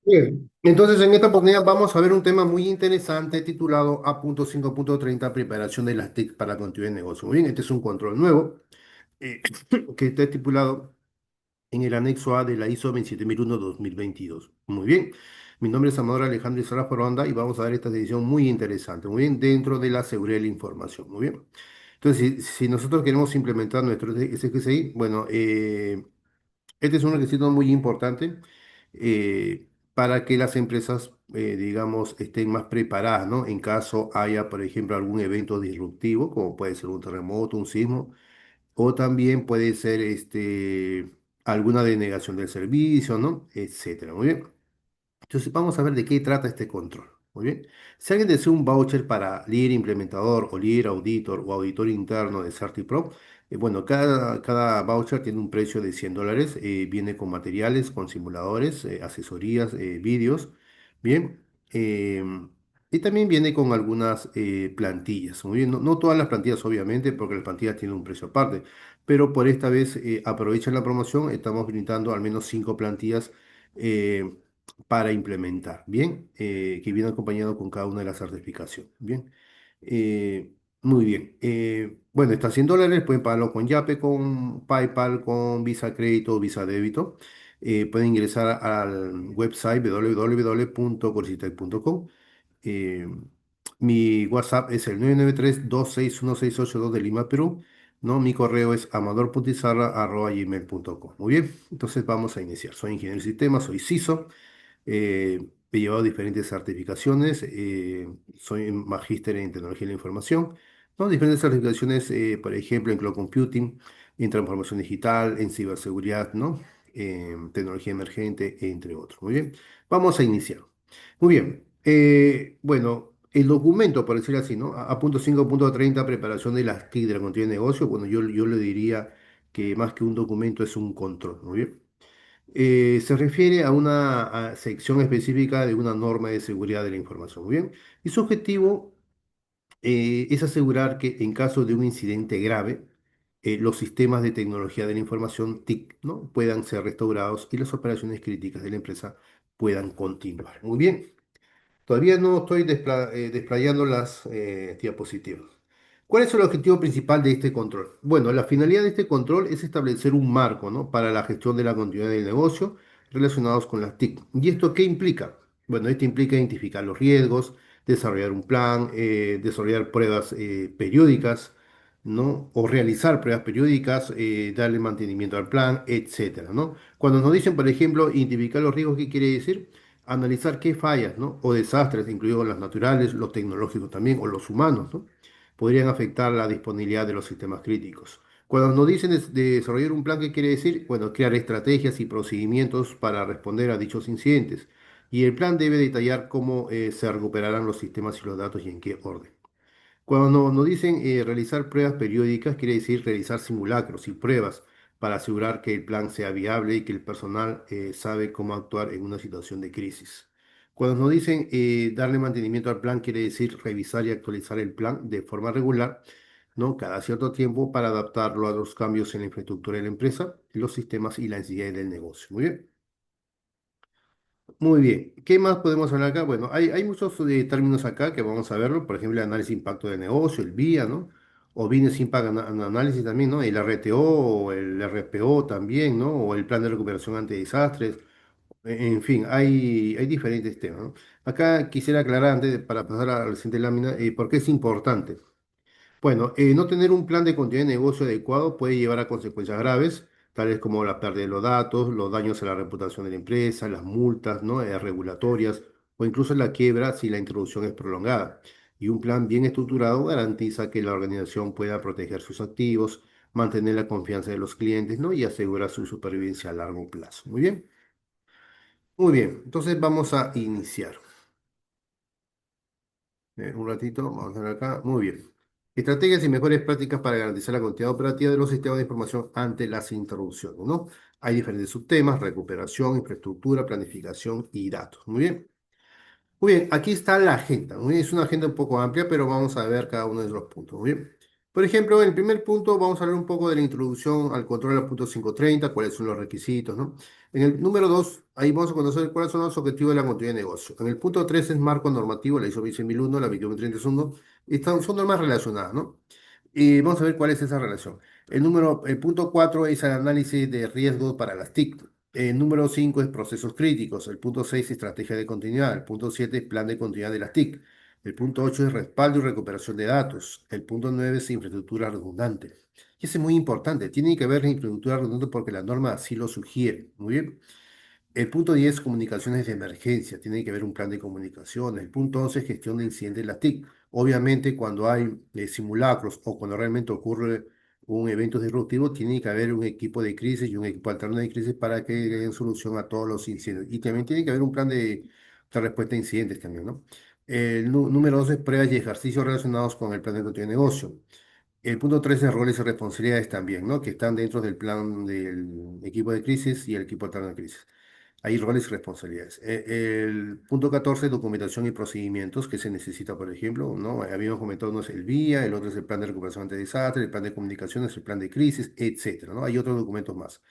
Bien, entonces en esta oportunidad vamos a ver un tema muy interesante titulado A.5.30 Preparación de las TIC para la continuidad de negocio. Muy bien, este es un control nuevo eh, que está estipulado en el anexo A de la ISO 27001-2022. Muy bien, mi nombre es Amador Alejandro Isara Foronda y vamos a ver esta decisión muy interesante, muy bien, dentro de la seguridad de la información. Muy bien, entonces si nosotros queremos implementar nuestro SGCI, bueno, este es un requisito muy importante para que las empresas, digamos, estén más preparadas, ¿no? En caso haya, por ejemplo, algún evento disruptivo, como puede ser un terremoto, un sismo, o también puede ser alguna denegación del servicio, ¿no? Etcétera. Muy bien. Entonces vamos a ver de qué trata este control. Muy bien. Si alguien desea un voucher para líder implementador o líder auditor o auditor interno de CertiPro, bueno, cada voucher tiene un precio de $100. Viene con materiales, con simuladores, asesorías, vídeos. Bien. em, y también viene con algunas plantillas. Muy bien. No, no todas las plantillas, obviamente, porque las plantillas tienen un precio aparte. Pero por esta vez aprovechan la promoción. Estamos brindando al menos 5 plantillas. eh, para implementar, ¿bien? Que viene acompañado con cada una de las certificaciones, ¿bien? Eh, Muy bien. Bueno, está $100, pueden pagarlo con Yape, con PayPal, con Visa Crédito o Visa Débito. Pueden ingresar al website www.corsitec.com. Eh, Mi WhatsApp es el 993-261-682 de Lima, Perú. ¿No? Mi correo es amador.izarra@gmail.com. Muy bien, entonces vamos a iniciar. Soy ingeniero de sistemas, soy CISO. He llevado diferentes certificaciones, soy magíster en tecnología de la información, ¿no? Diferentes certificaciones, por ejemplo, en cloud computing, en transformación digital, en ciberseguridad, ¿no? En tecnología emergente, entre otros. Muy bien, vamos a iniciar. Muy bien, bueno, el documento, por decirlo así, ¿no? A punto 5.30, preparación de las TIC de la continuidad de negocio, bueno, yo le diría que más que un documento es un control, muy bien. Se refiere a una sección específica de una norma de seguridad de la información. Muy bien. Y su objetivo es asegurar que en caso de un incidente grave, los sistemas de tecnología de la información TIC, ¿no? puedan ser restaurados y las operaciones críticas de la empresa puedan continuar. Muy bien. Todavía no estoy desplayando las diapositivas. ¿Cuál es el objetivo principal de este control? Bueno, la finalidad de este control es establecer un marco, ¿no? para la gestión de la continuidad del negocio relacionados con las TIC. ¿Y esto qué implica? Bueno, esto implica identificar los riesgos, desarrollar un plan, desarrollar pruebas periódicas, ¿no? O realizar pruebas periódicas, darle mantenimiento al plan, etcétera, ¿no? Cuando nos dicen, por ejemplo, identificar los riesgos, ¿qué quiere decir? Analizar qué fallas, ¿no? O desastres, incluidos los naturales, los tecnológicos también, o los humanos, ¿no? podrían afectar la disponibilidad de los sistemas críticos. Cuando nos dicen de desarrollar un plan, ¿qué quiere decir? Bueno, crear estrategias y procedimientos para responder a dichos incidentes. Y el plan debe detallar cómo se recuperarán los sistemas y los datos y en qué orden. Cuando nos dicen realizar pruebas periódicas, quiere decir realizar simulacros y pruebas para asegurar que el plan sea viable y que el personal sabe cómo actuar en una situación de crisis. Cuando nos dicen darle mantenimiento al plan, quiere decir revisar y actualizar el plan de forma regular, ¿no? Cada cierto tiempo para adaptarlo a los cambios en la infraestructura de la empresa, los sistemas y las necesidades del negocio. Muy bien. Muy bien, ¿qué más podemos hablar acá? Bueno, hay muchos términos acá que vamos a verlo, por ejemplo, el análisis de impacto de negocio, el BIA, ¿no? O Business Impact Análisis también, ¿no? El RTO o el RPO también, ¿no? O el plan de recuperación ante desastres. En fin, hay diferentes temas, ¿no? Acá quisiera aclarar para pasar a la siguiente lámina, por qué es importante. Bueno, no tener un plan de continuidad de negocio adecuado puede llevar a consecuencias graves, tales como la pérdida de los datos, los daños a la reputación de la empresa, las multas, ¿no? regulatorias o incluso la quiebra si la introducción es prolongada. Y un plan bien estructurado garantiza que la organización pueda proteger sus activos, mantener la confianza de los clientes, ¿no? y asegurar su supervivencia a largo plazo. Muy bien. Muy bien, entonces vamos a iniciar. Un ratito, vamos a ver acá. Muy bien. Estrategias y mejores prácticas para garantizar la continuidad operativa de los sistemas de información ante las interrupciones, ¿no? Hay diferentes subtemas: recuperación, infraestructura, planificación y datos. Muy bien. Muy bien, aquí está la agenda. Muy bien, es una agenda un poco amplia, pero vamos a ver cada uno de los puntos. Muy bien. Por ejemplo, en el primer punto vamos a hablar un poco de la introducción al control al punto 530, cuáles son los requisitos, ¿no? En el número 2, ahí vamos a conocer cuáles son los objetivos de la continuidad de negocio. En el punto 3 es marco normativo, la ISO 26001, la 21031, y son normas relacionadas, ¿no? Y vamos a ver cuál es esa relación. El punto 4 es el análisis de riesgos para las TIC. El número 5 es procesos críticos. El punto 6 estrategia de continuidad. El punto 7 es plan de continuidad de las TIC. El punto 8 es respaldo y recuperación de datos. El punto 9 es infraestructura redundante. Y ese es muy importante. Tiene que haber infraestructura redundante porque la norma así lo sugiere. Muy bien. El punto 10, comunicaciones de emergencia. Tiene que haber un plan de comunicación. El punto 11, gestión de incidentes de la TIC. Obviamente, cuando hay simulacros o cuando realmente ocurre un evento disruptivo, tiene que haber un equipo de crisis y un equipo alterno de crisis para que den solución a todos los incidentes. Y también tiene que haber un plan de respuesta a incidentes también, ¿no? El número 12, pruebas y ejercicios relacionados con el plan de continuidad de negocio. El punto 13, roles y responsabilidades también, ¿no? Que están dentro del plan del equipo de crisis y el equipo alterno de crisis. Hay roles y responsabilidades. El punto 14, documentación y procedimientos que se necesita, por ejemplo, ¿no? Habíamos comentado, uno es el VIA, el otro es el plan de recuperación ante desastre, el plan de comunicaciones, el plan de crisis, etcétera, ¿no? Hay otros documentos más.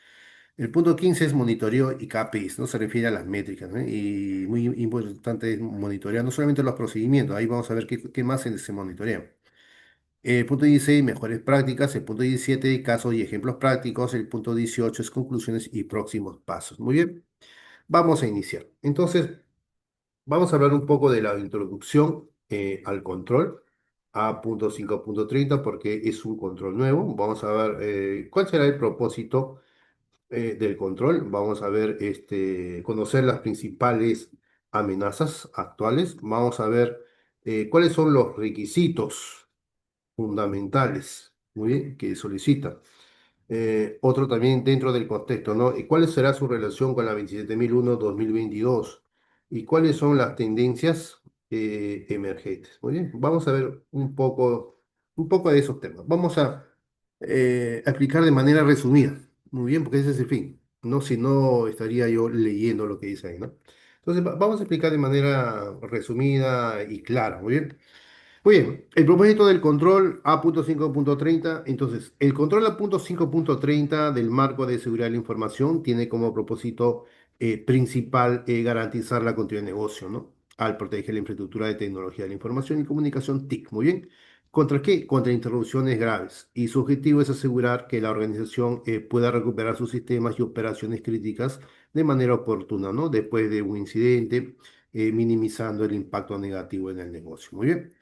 El punto 15 es monitoreo y KPIs, ¿no? Se refiere a las métricas, ¿no? Y muy importante es monitorear no solamente los procedimientos, ahí vamos a ver qué más se monitorea. El punto 16, mejores prácticas. El punto 17, casos y ejemplos prácticos. El punto 18 es conclusiones y próximos pasos. Muy bien, vamos a iniciar. Entonces, vamos a hablar un poco de la introducción al control A.5.30 porque es un control nuevo. Vamos a ver cuál será el propósito del control. Vamos a ver, conocer las principales amenazas actuales. Vamos a ver cuáles son los requisitos fundamentales, muy bien, que solicita. Otro también dentro del contexto, ¿no? ¿Y cuál será su relación con la 27001-2022? ¿Y cuáles son las tendencias emergentes? Muy bien, vamos a ver un poco de esos temas. Vamos a explicar de manera resumida, muy bien, porque ese es el fin, ¿no? Si no, estaría yo leyendo lo que dice ahí, ¿no? Entonces, vamos a explicar de manera resumida y clara, muy bien. Muy bien, el propósito del control A.5.30. Entonces, el control A.5.30 del marco de seguridad de la información tiene como propósito principal garantizar la continuidad de negocio, ¿no? Al proteger la infraestructura de tecnología de la información y comunicación TIC. Muy bien. ¿Contra qué? Contra interrupciones graves. Y su objetivo es asegurar que la organización pueda recuperar sus sistemas y operaciones críticas de manera oportuna, ¿no? Después de un incidente, minimizando el impacto negativo en el negocio. Muy bien.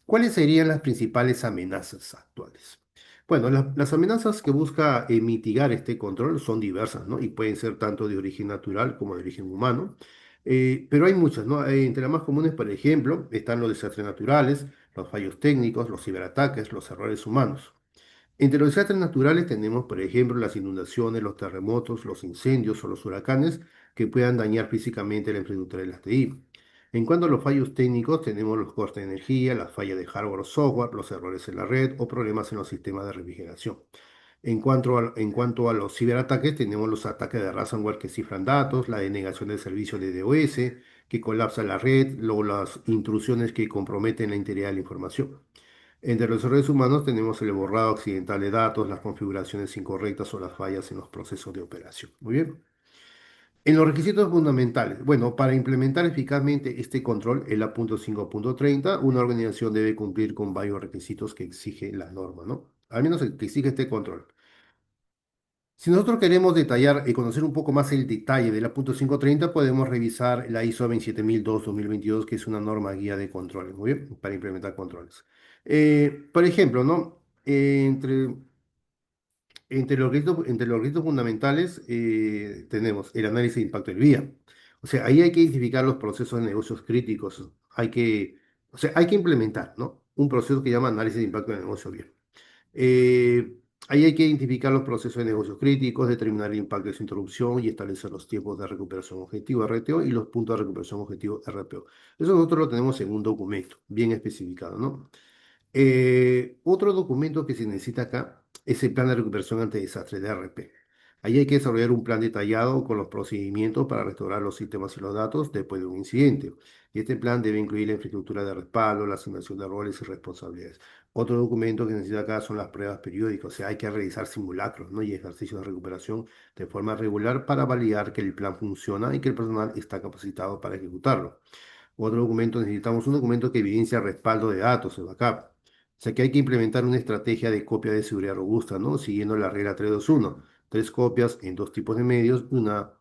¿Cuáles serían las principales amenazas actuales? Bueno, las amenazas que busca mitigar este control son diversas, ¿no? Y pueden ser tanto de origen natural como de origen humano. Pero hay muchas, ¿no? Entre las más comunes, por ejemplo, están los desastres naturales, los fallos técnicos, los ciberataques, los errores humanos. Entre los desastres naturales tenemos, por ejemplo, las inundaciones, los terremotos, los incendios o los huracanes que puedan dañar físicamente la infraestructura de las TI. En cuanto a los fallos técnicos, tenemos los cortes de energía, las fallas de hardware o software, los errores en la red o problemas en los sistemas de refrigeración. En cuanto a los ciberataques, tenemos los ataques de ransomware que cifran datos, la denegación del servicio de DOS, que colapsa la red, luego las intrusiones que comprometen la integridad de la información. Entre los errores humanos tenemos el borrado accidental de datos, las configuraciones incorrectas o las fallas en los procesos de operación. Muy bien. En los requisitos fundamentales, bueno, para implementar eficazmente este control, el A.5.30, una organización debe cumplir con varios requisitos que exige la norma, ¿no? Al menos el que exige este control. Si nosotros queremos detallar y conocer un poco más el detalle del A.530, podemos revisar la ISO 27002-2022, que es una norma guía de controles, muy bien, para implementar controles. Por ejemplo, ¿no? Entre los requisitos fundamentales tenemos el análisis de impacto del vía. O sea, ahí hay que identificar los procesos de negocios críticos. O sea, hay que implementar, ¿no? Un proceso que llama análisis de impacto del negocio vía. Eh, Ahí hay que identificar los procesos de negocios críticos, determinar el impacto de su interrupción y establecer los tiempos de recuperación objetivo RTO y los puntos de recuperación objetivo RPO. Eso nosotros lo tenemos en un documento bien especificado, ¿no? Otro documento que se necesita acá es el plan de recuperación ante desastre de RP. Ahí hay que desarrollar un plan detallado con los procedimientos para restaurar los sistemas y los datos después de un incidente. Y este plan debe incluir la infraestructura de respaldo, la asignación de roles y responsabilidades. Otro documento que se necesita acá son las pruebas periódicas, o sea, hay que realizar simulacros, ¿no? Y ejercicios de recuperación de forma regular para validar que el plan funciona y que el personal está capacitado para ejecutarlo. Otro documento, necesitamos un documento que evidencia respaldo de datos, el backup. O sea que hay que implementar una estrategia de copia de seguridad robusta, ¿no? Siguiendo la regla 321. Tres copias en dos tipos de medios, una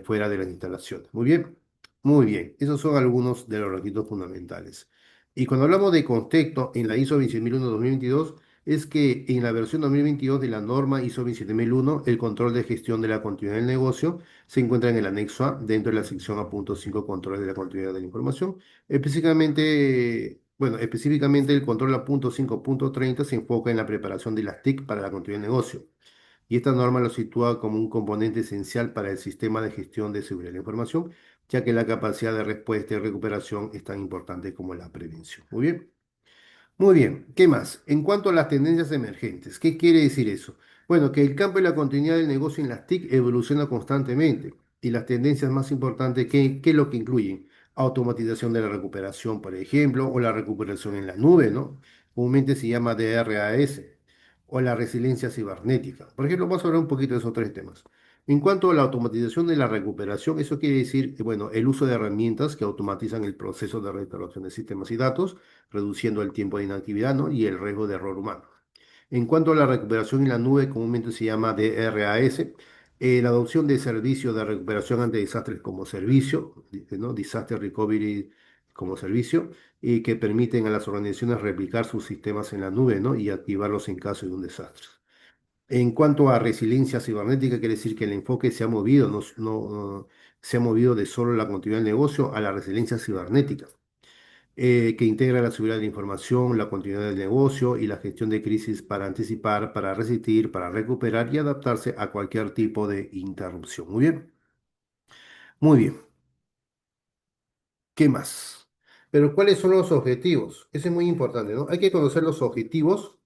fuera de las instalaciones. Muy bien, muy bien. Esos son algunos de los requisitos fundamentales. Y cuando hablamos de contexto en la ISO 27001-2022, es que en la versión 2022 de la norma ISO 27001, el control de gestión de la continuidad del negocio se encuentra en el anexo A, dentro de la sección A.5, control de la continuidad de la información. Específicamente el control A.5.30 se enfoca en la preparación de las TIC para la continuidad del negocio. Y esta norma lo sitúa como un componente esencial para el sistema de gestión de seguridad de la información, ya que la capacidad de respuesta y recuperación es tan importante como la prevención. Muy bien. Muy bien, ¿qué más? En cuanto a las tendencias emergentes, ¿qué quiere decir eso? Bueno, que el campo y la continuidad del negocio en las TIC evoluciona constantemente y las tendencias más importantes, ¿qué es lo que incluyen? Automatización de la recuperación, por ejemplo, o la recuperación en la nube, ¿no? Comúnmente se llama DRAS, o la resiliencia cibernética. Por ejemplo, vamos a hablar un poquito de esos tres temas. En cuanto a la automatización de la recuperación, eso quiere decir, bueno, el uso de herramientas que automatizan el proceso de restauración de sistemas y datos, reduciendo el tiempo de inactividad, ¿no? Y el riesgo de error humano. En cuanto a la recuperación en la nube, comúnmente se llama DRAS, la adopción de servicios de recuperación ante desastres como servicio, ¿no? Disaster Recovery como servicio, y que permiten a las organizaciones replicar sus sistemas en la nube, ¿no? Y activarlos en caso de un desastre. En cuanto a resiliencia cibernética, quiere decir que el enfoque se ha movido, se ha movido de solo la continuidad del negocio a la resiliencia cibernética, que integra la seguridad de la información, la continuidad del negocio y la gestión de crisis para anticipar, para resistir, para recuperar y adaptarse a cualquier tipo de interrupción. Muy bien, muy bien. ¿Qué más? Pero ¿cuáles son los objetivos? Eso es muy importante, ¿no? Hay que conocer los objetivos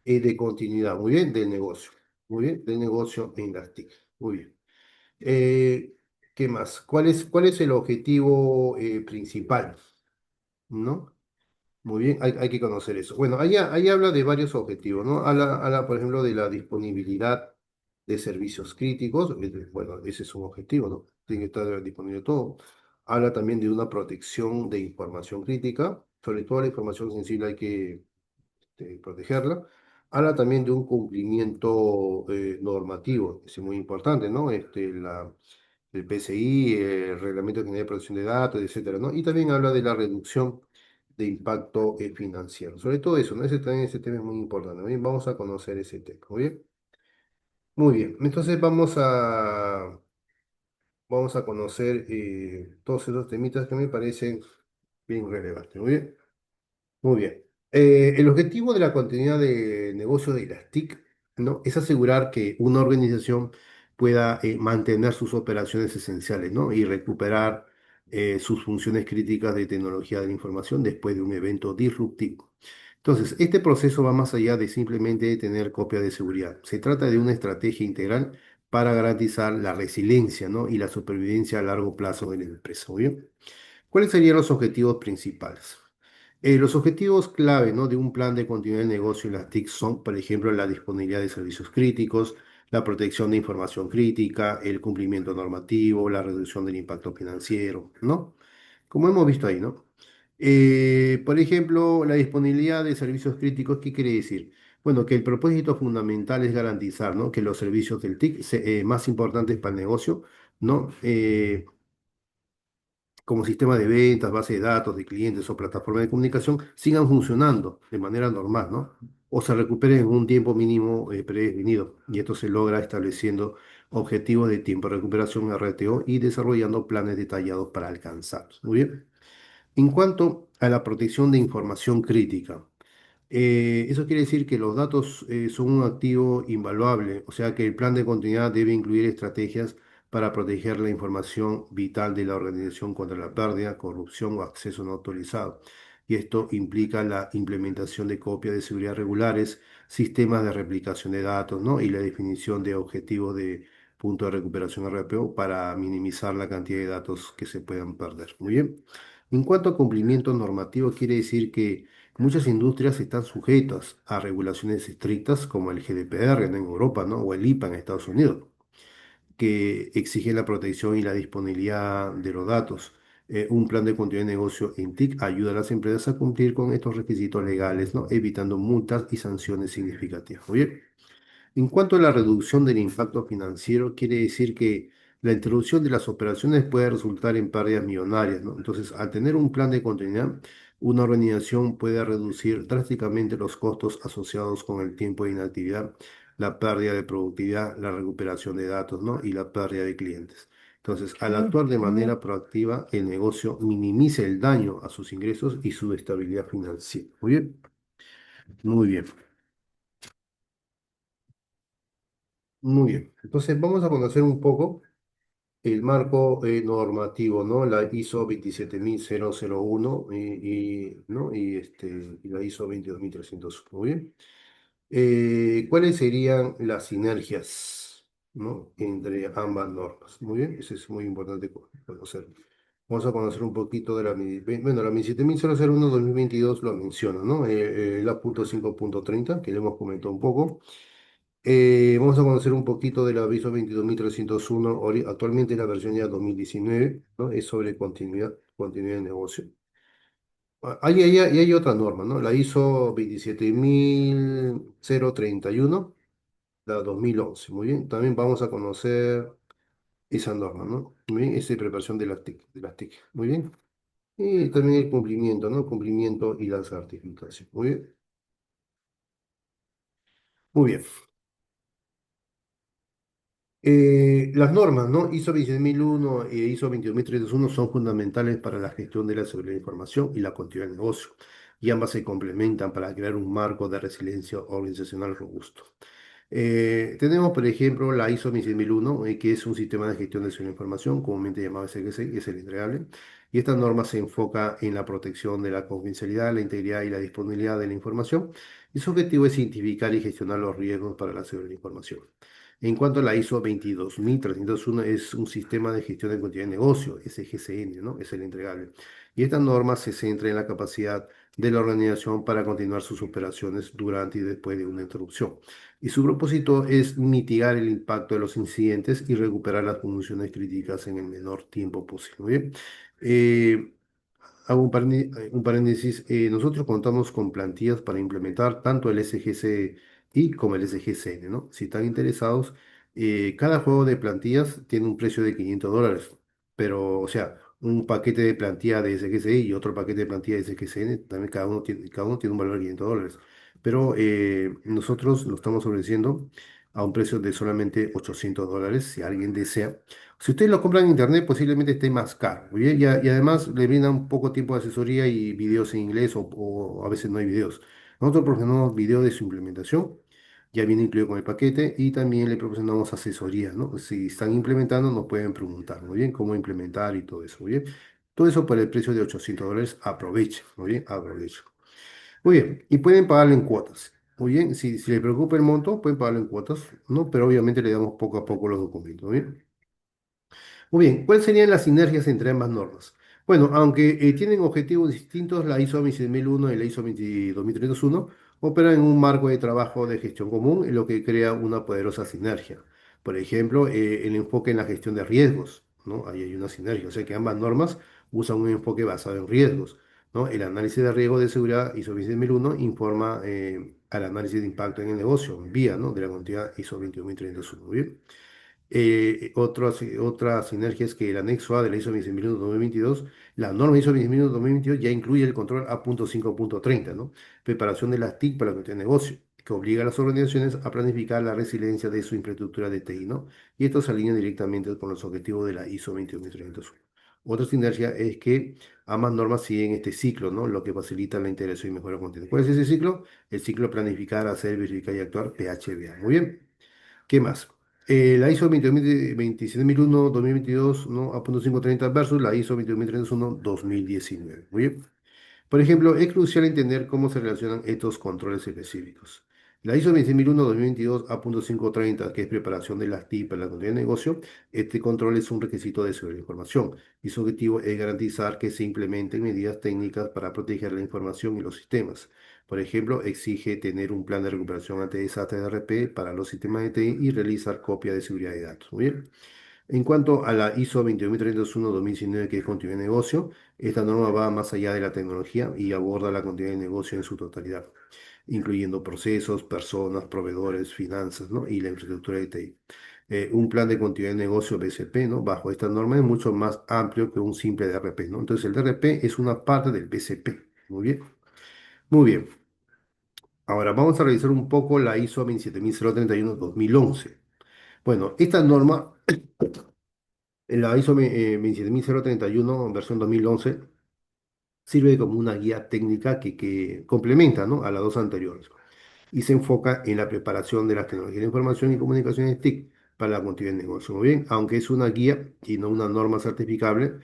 de continuidad, muy bien, del negocio. Muy bien, del negocio en las TIC. Muy bien. Eh, ¿Qué más? ¿Cuál es el objetivo principal? ¿No? Muy bien, hay que conocer eso. Bueno, ahí habla de varios objetivos, ¿no? Habla, por ejemplo, de la disponibilidad de servicios críticos. Bueno, ese es un objetivo, ¿no? Tiene que estar disponible todo. Habla también de una protección de información crítica. Sobre todo la información sensible hay que protegerla. Habla también de un cumplimiento normativo, es muy importante, ¿no? El PCI, el Reglamento General de Protección de Datos, etcétera, ¿no? Y también habla de la reducción de impacto financiero. Sobre todo eso, ¿no? Ese tema es muy importante. Bien, vamos a conocer ese tema. Muy bien. Muy bien. Entonces vamos a conocer todos esos temitas que me parecen bien relevantes. Muy bien. Muy bien. El objetivo de la continuidad de negocio de las TIC, ¿no? Es asegurar que una organización pueda mantener sus operaciones esenciales, ¿no? Y recuperar sus funciones críticas de tecnología de la información después de un evento disruptivo. Entonces, este proceso va más allá de simplemente tener copia de seguridad. Se trata de una estrategia integral para garantizar la resiliencia, ¿no? Y la supervivencia a largo plazo de la empresa. ¿Muy bien? ¿Cuáles serían los objetivos principales? Los objetivos clave, ¿no? De un plan de continuidad del negocio en las TIC son, por ejemplo, la disponibilidad de servicios críticos, la protección de información crítica, el cumplimiento normativo, la reducción del impacto financiero, ¿no? Como hemos visto ahí, ¿no? Por ejemplo, la disponibilidad de servicios críticos, ¿qué quiere decir? Bueno, que el propósito fundamental es garantizar, ¿no? Que los servicios del TIC más importantes para el negocio, ¿no? Como sistema de ventas, base de datos de clientes o plataforma de comunicación sigan funcionando de manera normal, ¿no? O se recuperen en un tiempo mínimo predefinido. Y esto se logra estableciendo objetivos de tiempo de recuperación RTO y desarrollando planes detallados para alcanzarlos. Muy bien. En cuanto a la protección de información crítica, eso quiere decir que los datos son un activo invaluable, o sea que el plan de continuidad debe incluir estrategias para proteger la información vital de la organización contra la pérdida, corrupción o acceso no autorizado. y esto implica la implementación de copias de seguridad regulares, sistemas de replicación de datos, ¿no? Y la definición de objetivos de punto de recuperación RPO para minimizar la cantidad de datos que se puedan perder. Muy bien. En cuanto a cumplimiento normativo, quiere decir que muchas industrias están sujetas a regulaciones estrictas como el GDPR en Europa, ¿no? O el IPA en Estados Unidos, que exigen la protección y la disponibilidad de los datos. Un plan de continuidad de negocio en TIC ayuda a las empresas a cumplir con estos requisitos legales, ¿no? Evitando multas y sanciones significativas. Muy bien. En cuanto a la reducción del impacto financiero, quiere decir que la introducción de las operaciones puede resultar en pérdidas millonarias, ¿no? Entonces, al tener un plan de continuidad, una organización puede reducir drásticamente los costos asociados con el tiempo de inactividad, la pérdida de productividad, la recuperación de datos, ¿no? Y la pérdida de clientes. Entonces, al actuar de manera proactiva, el negocio minimiza el daño a sus ingresos y su estabilidad financiera. Muy bien, muy bien. Muy bien. Entonces, vamos a conocer un poco el marco normativo, ¿no? La ISO 27001 ¿no? Y la ISO 22300. Muy bien. ¿Cuáles serían las sinergias, ¿no? Entre ambas normas? Muy bien, eso es muy importante conocer. Vamos a conocer un poquito de bueno, la 27001-2022 lo menciona, ¿no? La punto 5.30, que le hemos comentado un poco. Vamos a conocer un poquito del aviso 22301. Actualmente la versión ya 2019, ¿no? Es sobre continuidad de negocio. Y hay otra norma, ¿no? La ISO 27031, la 2011. Muy bien. También vamos a conocer esa norma, ¿no? Muy bien. Esa es preparación de las TIC. Muy bien. Y también el cumplimiento, ¿no? Cumplimiento y la certificación. Muy bien. Muy bien. Las normas, ¿no? ISO 26001 e ISO 22301 son fundamentales para la gestión de la seguridad de información y la continuidad del negocio, y ambas se complementan para crear un marco de resiliencia organizacional robusto. Tenemos, por ejemplo, la ISO 26001, que es un sistema de gestión de seguridad de información, comúnmente llamado SGC, es el entregable, y esta norma se enfoca en la protección de la confidencialidad, la integridad y la disponibilidad de la información, y su objetivo es identificar y gestionar los riesgos para la seguridad de la información. En cuanto a la ISO 22301, es un sistema de gestión de continuidad de negocio, SGCN, ¿no? Es el entregable. Y esta norma se centra en la capacidad de la organización para continuar sus operaciones durante y después de una interrupción. Y su propósito es mitigar el impacto de los incidentes y recuperar las funciones críticas en el menor tiempo posible. Muy bien. Eh, Hago un paréntesis. Nosotros contamos con plantillas para implementar tanto el SGCI como el SGCN, ¿no? Si están interesados, cada juego de plantillas tiene un precio de $500, pero, o sea, un paquete de plantilla de SGCI y otro paquete de plantilla de SGCN, también cada uno tiene un valor de $500. Pero nosotros lo estamos ofreciendo a un precio de solamente $800, si alguien desea. Si ustedes lo compran en internet, posiblemente esté más caro. Muy bien. Y además le brindan un poco tiempo de asesoría y videos en inglés o a veces no hay videos. Nosotros proporcionamos videos de su implementación, ya viene incluido con el paquete, y también le proporcionamos asesoría, ¿no? Si están implementando, nos pueden preguntar, muy bien, cómo implementar y todo eso, muy bien. Todo eso por el precio de $800, aprovechen, muy bien, aprovechen. Muy bien, y pueden pagarlo en cuotas. Muy bien, si les preocupa el monto, pueden pagarlo en cuotas, ¿no? Pero obviamente le damos poco a poco los documentos, ¿muy bien? Muy bien, ¿cuáles serían las sinergias entre ambas normas? Bueno, aunque tienen objetivos distintos, la ISO 26001 y la ISO 22301 operan en un marco de trabajo de gestión común, en lo que crea una poderosa sinergia. Por ejemplo, el enfoque en la gestión de riesgos, ¿no? Ahí hay una sinergia, o sea que ambas normas usan un enfoque basado en riesgos, ¿no? El análisis de riesgo de seguridad ISO 26001 informa al análisis de impacto en el negocio, vía, ¿no? De la continuidad ISO 22301. Muy bien. Otra sinergia es que el anexo A de la ISO 26001-2022, la norma ISO 26001-2022 ya incluye el control A.5.30, ¿no? Preparación de las TIC para cualquier negocio, que obliga a las organizaciones a planificar la resiliencia de su infraestructura de TI, ¿no? Y esto se alinea directamente con los objetivos de la ISO 21301. Otra sinergia es que ambas normas siguen este ciclo, ¿no? Lo que facilita la integración y mejora continua. ¿Cuál es ese ciclo? El ciclo planificar, hacer, verificar y actuar, PHBA. Muy bien. ¿Qué más? La ISO 27001-2022, ¿no? A.530 versus la ISO 22031-2019. Muy bien. Por ejemplo, es crucial entender cómo se relacionan estos controles específicos. La ISO 26001-2022 A.530, que es preparación de las TIC para la continuidad de negocio, este control es un requisito de seguridad de información y su objetivo es garantizar que se implementen medidas técnicas para proteger la información y los sistemas. Por ejemplo, exige tener un plan de recuperación ante desastres de RP para los sistemas de TI y realizar copia de seguridad de datos. Muy bien. En cuanto a la ISO 22301-2019, que es continuidad de negocio, esta norma va más allá de la tecnología y aborda la continuidad de negocio en su totalidad, incluyendo procesos, personas, proveedores, finanzas, ¿no? Y la infraestructura de TI. Un plan de continuidad de negocio BCP, ¿no? Bajo esta norma es mucho más amplio que un simple DRP, ¿no? Entonces el DRP es una parte del BCP. Muy bien. Muy bien. Ahora vamos a revisar un poco la ISO 27031-2011. Bueno, esta norma, la ISO 27031 versión 2011, sirve como una guía técnica que complementa, ¿no?, a las dos anteriores y se enfoca en la preparación de las tecnologías de información y comunicaciones TIC para la continuidad del negocio. Muy bien, aunque es una guía y no una norma certificable,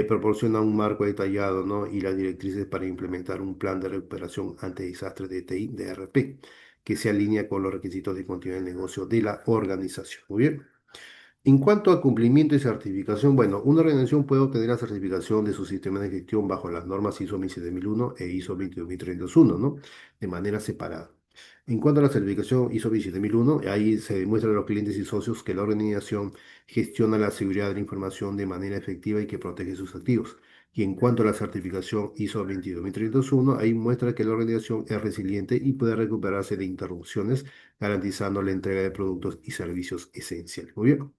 proporciona un marco detallado, ¿no?, y las directrices para implementar un plan de recuperación ante desastres de TI, de RP, que se alinea con los requisitos de continuidad del negocio de la organización. Muy bien. En cuanto a cumplimiento y certificación, bueno, una organización puede obtener la certificación de su sistema de gestión bajo las normas ISO 27001 e ISO 22301, ¿no? De manera separada. En cuanto a la certificación ISO 27001, ahí se demuestra a los clientes y socios que la organización gestiona la seguridad de la información de manera efectiva y que protege sus activos. Y en cuanto a la certificación ISO 22301, ahí muestra que la organización es resiliente y puede recuperarse de interrupciones, garantizando la entrega de productos y servicios esenciales. Muy bien.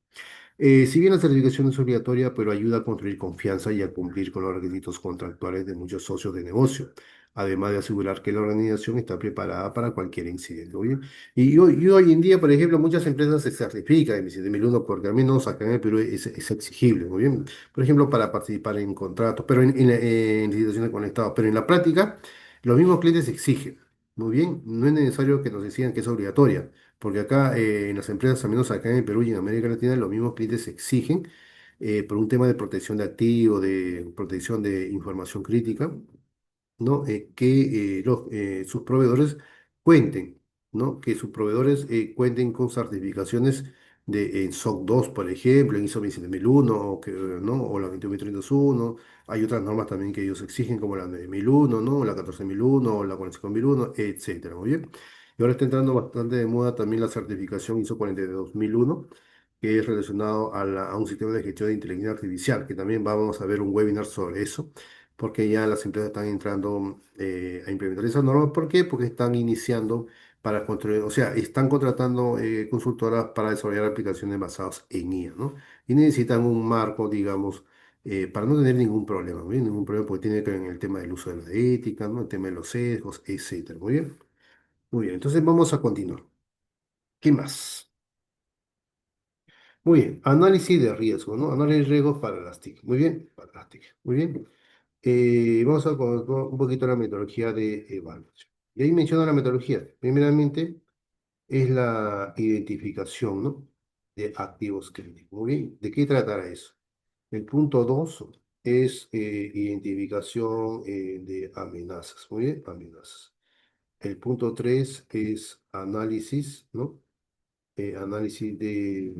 Si bien la certificación es obligatoria, pero ayuda a construir confianza y a cumplir con los requisitos contractuales de muchos socios de negocio, además de asegurar que la organización está preparada para cualquier incidente. ¿Muy bien? Y hoy en día, por ejemplo, muchas empresas se certifican en 27001 porque al menos acá en el Perú es exigible. Muy bien. Por ejemplo, para participar en contratos, pero en licitaciones con el Estado. Pero en la práctica, los mismos clientes exigen. Muy bien, no es necesario que nos decidan que es obligatoria. Porque acá en las empresas, al menos acá en el Perú y en América Latina, los mismos clientes exigen por un tema de protección de activos, de protección de información crítica, ¿no? Que sus proveedores cuenten, ¿no? Que sus proveedores cuenten con certificaciones de en SOC 2, por ejemplo, en ISO 27001, ¿no? O la 21301. Hay otras normas también que ellos exigen, como la 9001, ¿no? O la 14001, o la 45001, etcétera. Muy bien. Y ahora está entrando bastante de moda también la certificación ISO 42001, que es relacionado a un sistema de gestión de inteligencia artificial, que también vamos a ver un webinar sobre eso porque ya las empresas están entrando a implementar esas normas. ¿Por qué? Porque están iniciando para construir, o sea, están contratando consultoras para desarrollar aplicaciones basadas en IA, ¿no? Y necesitan un marco, digamos, para no tener ningún problema, ¿muy bien? Ningún problema porque tiene que ver en el tema del uso de la ética, ¿no? El tema de los sesgos, etcétera. Muy bien. Muy bien, entonces vamos a continuar. ¿Qué más? Muy bien, análisis de riesgo, ¿no? Análisis de riesgos para las TIC. Muy bien, para las TIC. Muy bien. Vamos a conocer un poquito la metodología de evaluación. Y ahí menciona la metodología. Primeramente, es la identificación, ¿no?, de activos críticos. Muy bien, ¿de qué tratará eso? El punto 2 es identificación de amenazas. Muy bien, amenazas. El punto 3 es análisis, ¿no? Análisis de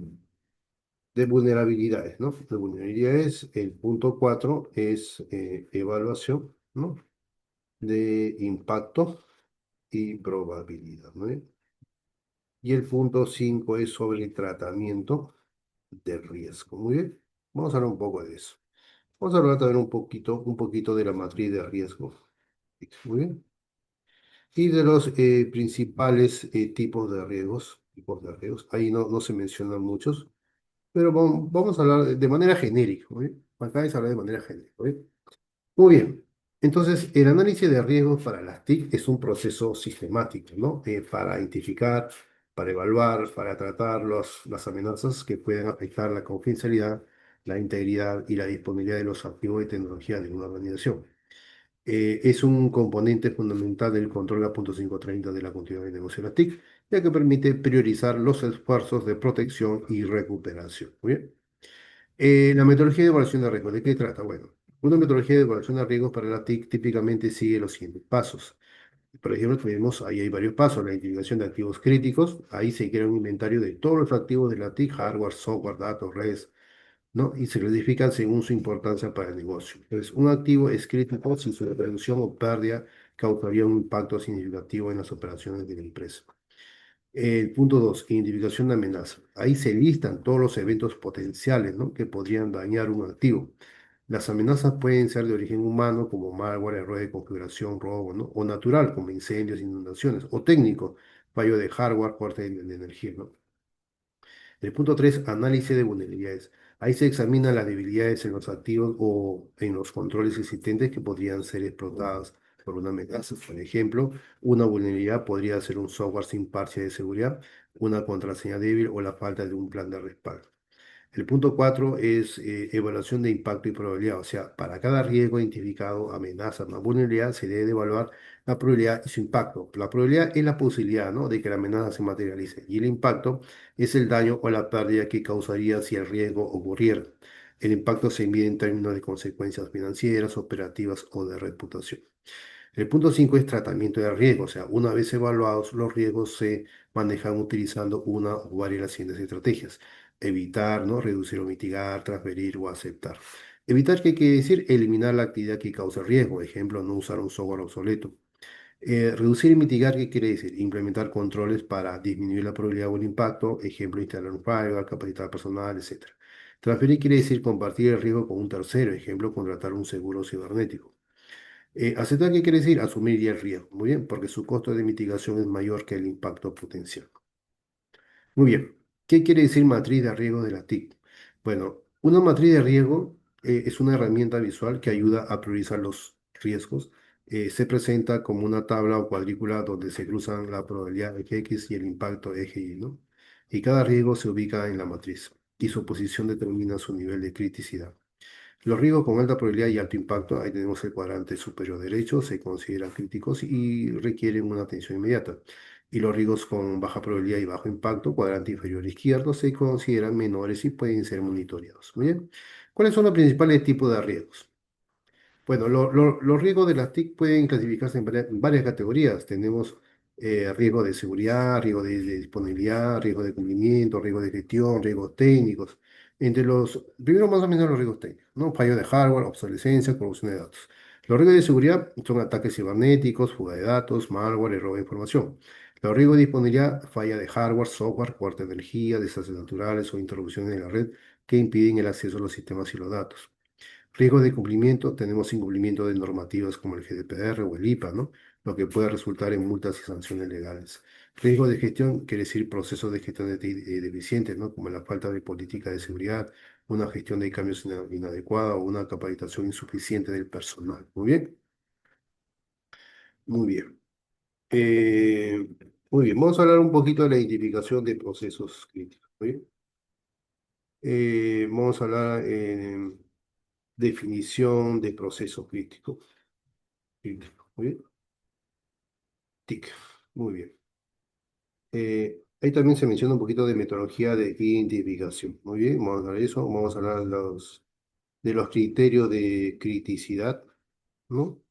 vulnerabilidades, ¿no? De vulnerabilidades. El punto 4 es evaluación, ¿no?, de impacto y probabilidad, ¿no? Y el punto 5 es sobre el tratamiento de riesgo. Muy bien, vamos a hablar un poco de eso. Vamos a hablar también un poquito de la matriz de riesgo. Muy bien. Y de los principales tipos de riesgos. Tipos de riesgos. Ahí no se mencionan muchos, pero vamos a hablar de manera genérica. Muy bien. Acá es hablar de manera genérica. Muy bien. Muy bien. Entonces, el análisis de riesgos para las TIC es un proceso sistemático, ¿no? Para identificar, para evaluar, para tratar las amenazas que pueden afectar la confidencialidad, la integridad y la disponibilidad de los activos de tecnología de una organización. Es un componente fundamental del control a punto 530 de la continuidad de negocio de la TIC, ya que permite priorizar los esfuerzos de protección y recuperación. Muy bien. La metodología de evaluación de riesgos, ¿de qué trata? Bueno. Una metodología de evaluación de riesgos para la TIC típicamente sigue los siguientes pasos. Por ejemplo, tenemos, ahí hay varios pasos, la identificación de activos críticos, ahí se crea un inventario de todos los activos de la TIC, hardware, software, datos, redes, ¿no? Y se clasifican según su importancia para el negocio. Entonces, un activo es crítico si su reducción o pérdida causaría un impacto significativo en las operaciones de la empresa. El punto 2, identificación de amenaza. Ahí se listan todos los eventos potenciales, ¿no?, que podrían dañar un activo. Las amenazas pueden ser de origen humano, como malware, error de configuración, robo, ¿no? O natural, como incendios, inundaciones, o técnico, fallo de hardware, corte de energía, ¿no? El punto 3, análisis de vulnerabilidades. Ahí se examinan las debilidades en los activos o en los controles existentes que podrían ser explotadas por una amenaza. Por ejemplo, una vulnerabilidad podría ser un software sin parche de seguridad, una contraseña débil o la falta de un plan de respaldo. El punto 4 es evaluación de impacto y probabilidad. O sea, para cada riesgo identificado, amenaza, una vulnerabilidad, se debe evaluar la probabilidad y su impacto. La probabilidad es la posibilidad, ¿no?, de que la amenaza se materialice. Y el impacto es el daño o la pérdida que causaría si el riesgo ocurriera. El impacto se mide en términos de consecuencias financieras, operativas o de reputación. El punto 5 es tratamiento de riesgo, o sea, una vez evaluados los riesgos se manejan utilizando una o varias de las siguientes estrategias. Evitar, ¿no?, reducir o mitigar, transferir o aceptar. Evitar, ¿qué quiere decir? Eliminar la actividad que causa riesgo, ejemplo, no usar un software obsoleto. Reducir y mitigar, ¿qué quiere decir? Implementar controles para disminuir la probabilidad o el impacto, ejemplo, instalar un firewall, capacitar personal, etcétera. Transferir quiere decir compartir el riesgo con un tercero, ejemplo, contratar un seguro cibernético. ¿Aceptar qué quiere decir? Asumir ya el riesgo. Muy bien, porque su costo de mitigación es mayor que el impacto potencial. Muy bien. ¿Qué quiere decir matriz de riesgo de la TIC? Bueno, una matriz de riesgo es una herramienta visual que ayuda a priorizar los riesgos. Se presenta como una tabla o cuadrícula donde se cruzan la probabilidad eje X y el impacto eje Y, ¿no? Y cada riesgo se ubica en la matriz y su posición determina su nivel de criticidad. Los riesgos con alta probabilidad y alto impacto, ahí tenemos el cuadrante superior derecho, se consideran críticos y requieren una atención inmediata. Y los riesgos con baja probabilidad y bajo impacto, cuadrante inferior izquierdo, se consideran menores y pueden ser monitoreados. Muy bien. ¿Cuáles son los principales tipos de riesgos? Bueno, los riesgos de las TIC pueden clasificarse en varias categorías. Tenemos riesgo de seguridad, riesgo de disponibilidad, riesgo de cumplimiento, riesgo de gestión, riesgos técnicos. Entre los, primero más o menos los riesgos técnicos, ¿no? Fallo de hardware, obsolescencia, corrupción de datos. Los riesgos de seguridad son ataques cibernéticos, fuga de datos, malware y robo de información. Los riesgos de disponibilidad, falla de hardware, software, corte de energía, desastres naturales o interrupciones en la red que impiden el acceso a los sistemas y los datos. Riesgos de cumplimiento, tenemos incumplimiento de normativas como el GDPR o el IPA, ¿no? Lo que puede resultar en multas y sanciones legales. Riesgo de gestión quiere decir procesos de gestión deficientes, ¿no? Como la falta de política de seguridad, una gestión de cambios inadecuada o una capacitación insuficiente del personal. Muy bien, muy bien. Eh, Muy bien, vamos a hablar un poquito de la identificación de procesos críticos. Muy bien. Vamos a hablar definición de proceso crítico. Muy bien. TIC. Muy bien. Ahí también se menciona un poquito de metodología de identificación. Muy bien, vamos a hablar de eso. Vamos a hablar de los criterios de criticidad, ¿no?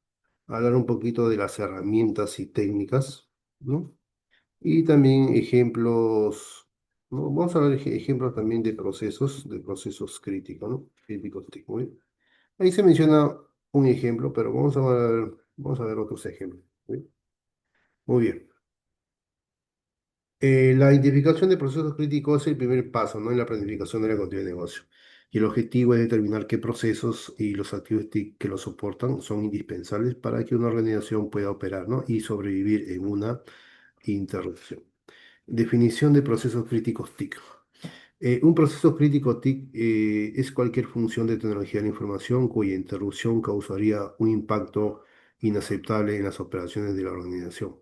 Hablar un poquito de las herramientas y técnicas, ¿no? Y también ejemplos, ¿no? Vamos a ver ejemplos también de procesos críticos, ¿no? Críticos TIC. Muy bien. Ahí se menciona un ejemplo, pero vamos a ver otros ejemplos. Muy bien. Muy bien. La identificación de procesos críticos es el primer paso, ¿no?, en la planificación de la continuidad de negocio. Y el objetivo es determinar qué procesos y los activos TIC que los soportan son indispensables para que una organización pueda operar, ¿no?, y sobrevivir en una interrupción. Definición de procesos críticos TIC. Un proceso crítico TIC es cualquier función de tecnología de la información cuya interrupción causaría un impacto inaceptable en las operaciones de la organización,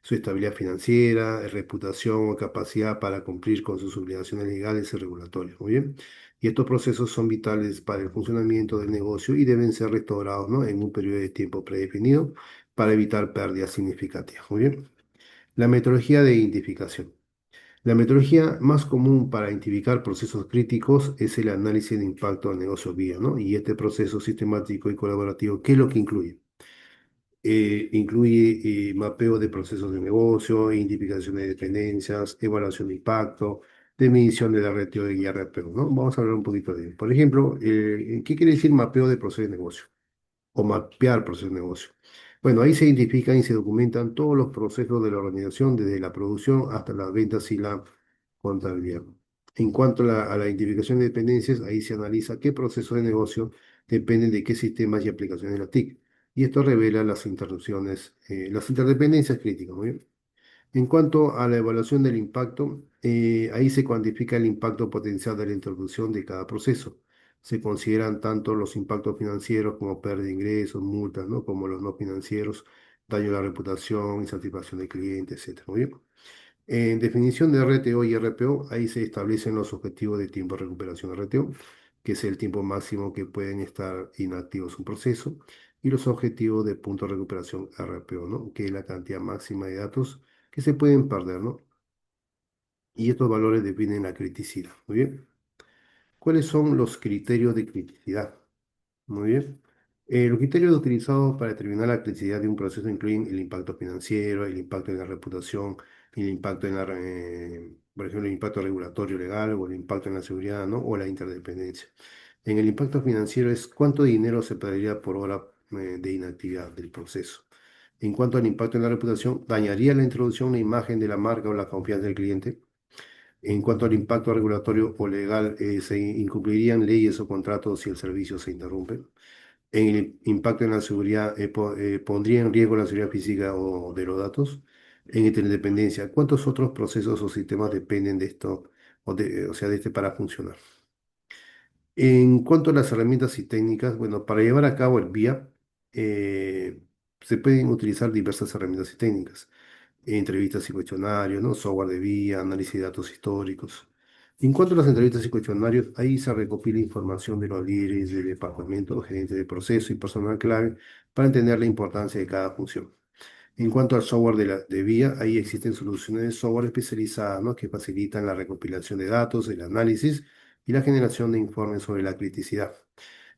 su estabilidad financiera, reputación o capacidad para cumplir con sus obligaciones legales y regulatorias. Muy bien. Y estos procesos son vitales para el funcionamiento del negocio y deben ser restaurados, ¿no?, en un periodo de tiempo predefinido para evitar pérdidas significativas. Muy bien. La metodología de identificación. La metodología más común para identificar procesos críticos es el análisis de impacto al negocio vía, ¿no? Y este proceso sistemático y colaborativo, ¿qué es lo que incluye? Incluye mapeo de procesos de negocio, identificación de dependencias, evaluación de impacto, de medición de la RTO y RPO, ¿no? Vamos a hablar un poquito de ello. Por ejemplo, ¿qué quiere decir mapeo de procesos de negocio? O mapear procesos de negocio. Bueno, ahí se identifican y se documentan todos los procesos de la organización, desde la producción hasta las ventas y la contabilidad. En cuanto a la identificación de dependencias, ahí se analiza qué procesos de negocio dependen de qué sistemas y aplicaciones de la TIC. Y esto revela las interrupciones, las interdependencias críticas. Muy bien. En cuanto a la evaluación del impacto, ahí se cuantifica el impacto potencial de la introducción de cada proceso. Se consideran tanto los impactos financieros como pérdida de ingresos, multas, ¿no? Como los no financieros, daño a la reputación, insatisfacción del cliente, etcétera. Muy bien. En definición de RTO y RPO, ahí se establecen los objetivos de tiempo de recuperación RTO, que es el tiempo máximo que pueden estar inactivos un proceso, y los objetivos de punto de recuperación RPO, ¿no? Que es la cantidad máxima de datos que se pueden perder, ¿no? Y estos valores definen la criticidad. Muy bien. ¿Cuáles son los criterios de criticidad? Muy bien. Los criterios utilizados para determinar la criticidad de un proceso incluyen el impacto financiero, el impacto en la reputación, el impacto por ejemplo, el impacto regulatorio legal o el impacto en la seguridad, ¿no? O la interdependencia. En el impacto financiero es cuánto dinero se perdería por hora de inactividad del proceso. En cuanto al impacto en la reputación, ¿dañaría la introducción la imagen de la marca o la confianza del cliente? En cuanto al impacto regulatorio o legal, ¿se incumplirían leyes o contratos si el servicio se interrumpe? En el impacto en la seguridad, ¿pondría en riesgo la seguridad física o de los datos? En interdependencia, ¿cuántos otros procesos o sistemas dependen de esto, o sea, de este para funcionar? En cuanto a las herramientas y técnicas, bueno, para llevar a cabo el VIA, eh, se pueden utilizar diversas herramientas y técnicas: entrevistas y cuestionarios, ¿no? Software de vía, análisis de datos históricos. En cuanto a las entrevistas y cuestionarios, ahí se recopila información de los líderes del departamento, gerentes de proceso y personal clave para entender la importancia de cada función. En cuanto al software de vía, ahí existen soluciones de software especializadas, ¿no? Que facilitan la recopilación de datos, el análisis y la generación de informes sobre la criticidad.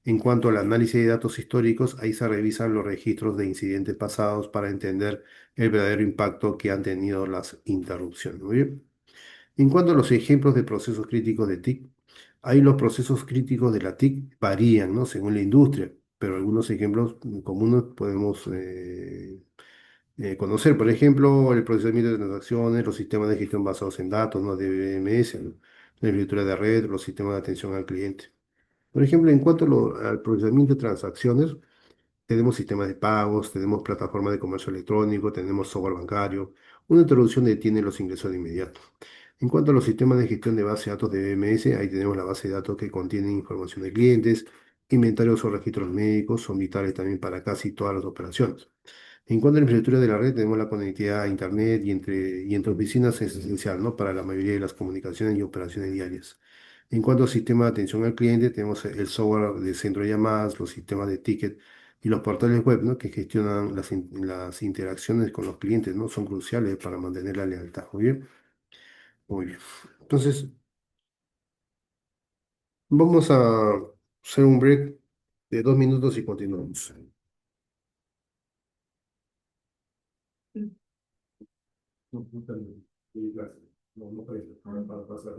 En cuanto al análisis de datos históricos, ahí se revisan los registros de incidentes pasados para entender el verdadero impacto que han tenido las interrupciones. Muy bien. En cuanto a los ejemplos de procesos críticos de TIC, ahí los procesos críticos de la TIC varían, ¿no? Según la industria, pero algunos ejemplos comunes podemos conocer. Por ejemplo, el procesamiento de transacciones, los sistemas de gestión basados en datos, ¿no? De BMS, ¿no? La infraestructura de red, los sistemas de atención al cliente. Por ejemplo, en cuanto al procesamiento de transacciones, tenemos sistemas de pagos, tenemos plataformas de comercio electrónico, tenemos software bancario. Una introducción detiene los ingresos de inmediato. En cuanto a los sistemas de gestión de base de datos de BMS, ahí tenemos la base de datos que contiene información de clientes, inventarios o registros médicos, son vitales también para casi todas las operaciones. En cuanto a la infraestructura de la red, tenemos la conectividad a Internet y entre oficinas es esencial, ¿no? Para la mayoría de las comunicaciones y operaciones diarias. En cuanto al sistema de atención al cliente, tenemos el software de centro de llamadas, los sistemas de ticket y los portales web, ¿no? Que gestionan las interacciones con los clientes, ¿no? Son cruciales para mantener la lealtad. Muy bien, muy bien. Entonces, vamos a hacer un break de 2 minutos y continuamos. No, no, sí, gracias. No, no parece. Para pasar.